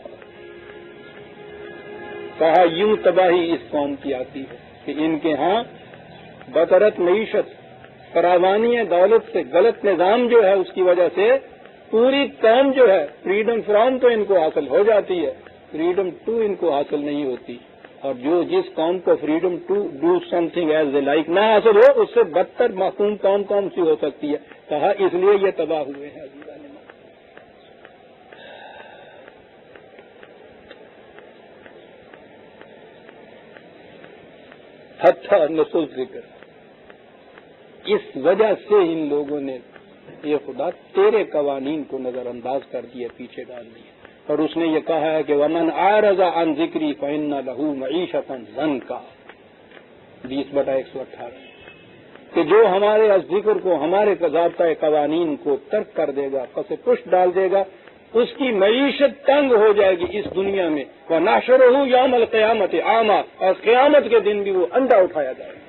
کہا یوں تباہی اس قوم کی آتی ہے کہ ان کے ہاں بطرت معیشت، فراوانی دولت سے غلط نظام جو ہے اس کی وجہ سے پوری قوم جو ہے فریڈم فرام تو ان کو حاصل ہو جاتی ہے، فریڈم ٹو ان کو حاصل نہیں ہوتی، اور جس قوم کو freedom to do something as a like نہ حاصل ہو اس سے بدتر معصوم قوم کون سی ہو سکتی ہے۔ کہا اس لیے یہ تباہ ہوئے ہیں۔ حتی نسوا الذکر، اس وجہ سے ان لوگوں نے یہ خدا تیرے قوانین کو نظر انداز کر دیا، پیچھے ڈال دیا، اور اس نے یہ کہا ہے کہ وَمَنْ أَعْرَضَ عَنْ ذِكْرِي فَإِنَّ لَهُ مَعِيشَةً ضَنْكًا 20/118، کہ جو ہمارے ذکر کو، ہمارے ضابطۂ قوانین کو ترک کر دے گا، پس پشت ڈال دے گا، اس کی معیشت تنگ ہو جائے گی اس دنیا میں، وَنَحْشُرُهُ يَوْمَ الْقِيَامَةِ أَعْمَىٰ، اور قیامت کے دن بھی وہ اندھا اٹھایا جائے گا۔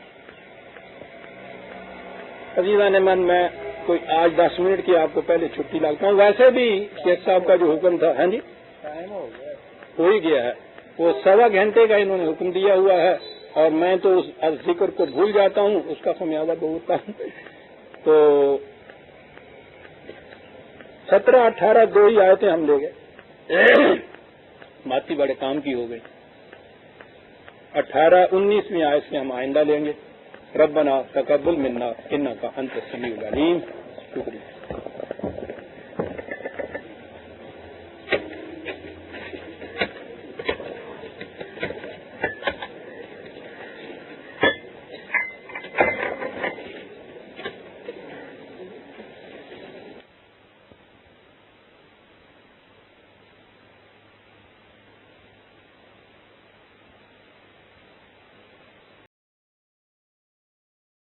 عزیزان من، میں کوئی آج 10 منٹ کی آپ کو پہلے چھٹی لگتا ہوں، ویسے بھی شیخ صاحب کا جو حکم تھا، ہاں جی ہو ہی گیا ہے، وہ 1.25 گھنٹے کا انہوں نے حکم دیا ہوا ہے، اور میں تو اس ذکر کو بھول جاتا ہوں، اس کا خمیازہ بھگتتا ہوں۔ تو 17، 18 دو ہی آیتیں ہم لے گئے، باقی بڑے کام کی ہو گئی۔ 18، 19ویں آیت سے ہم آئندہ لیں گے۔ ربنا تقبل منا انک انت السمیع العلیم۔ شکریہ۔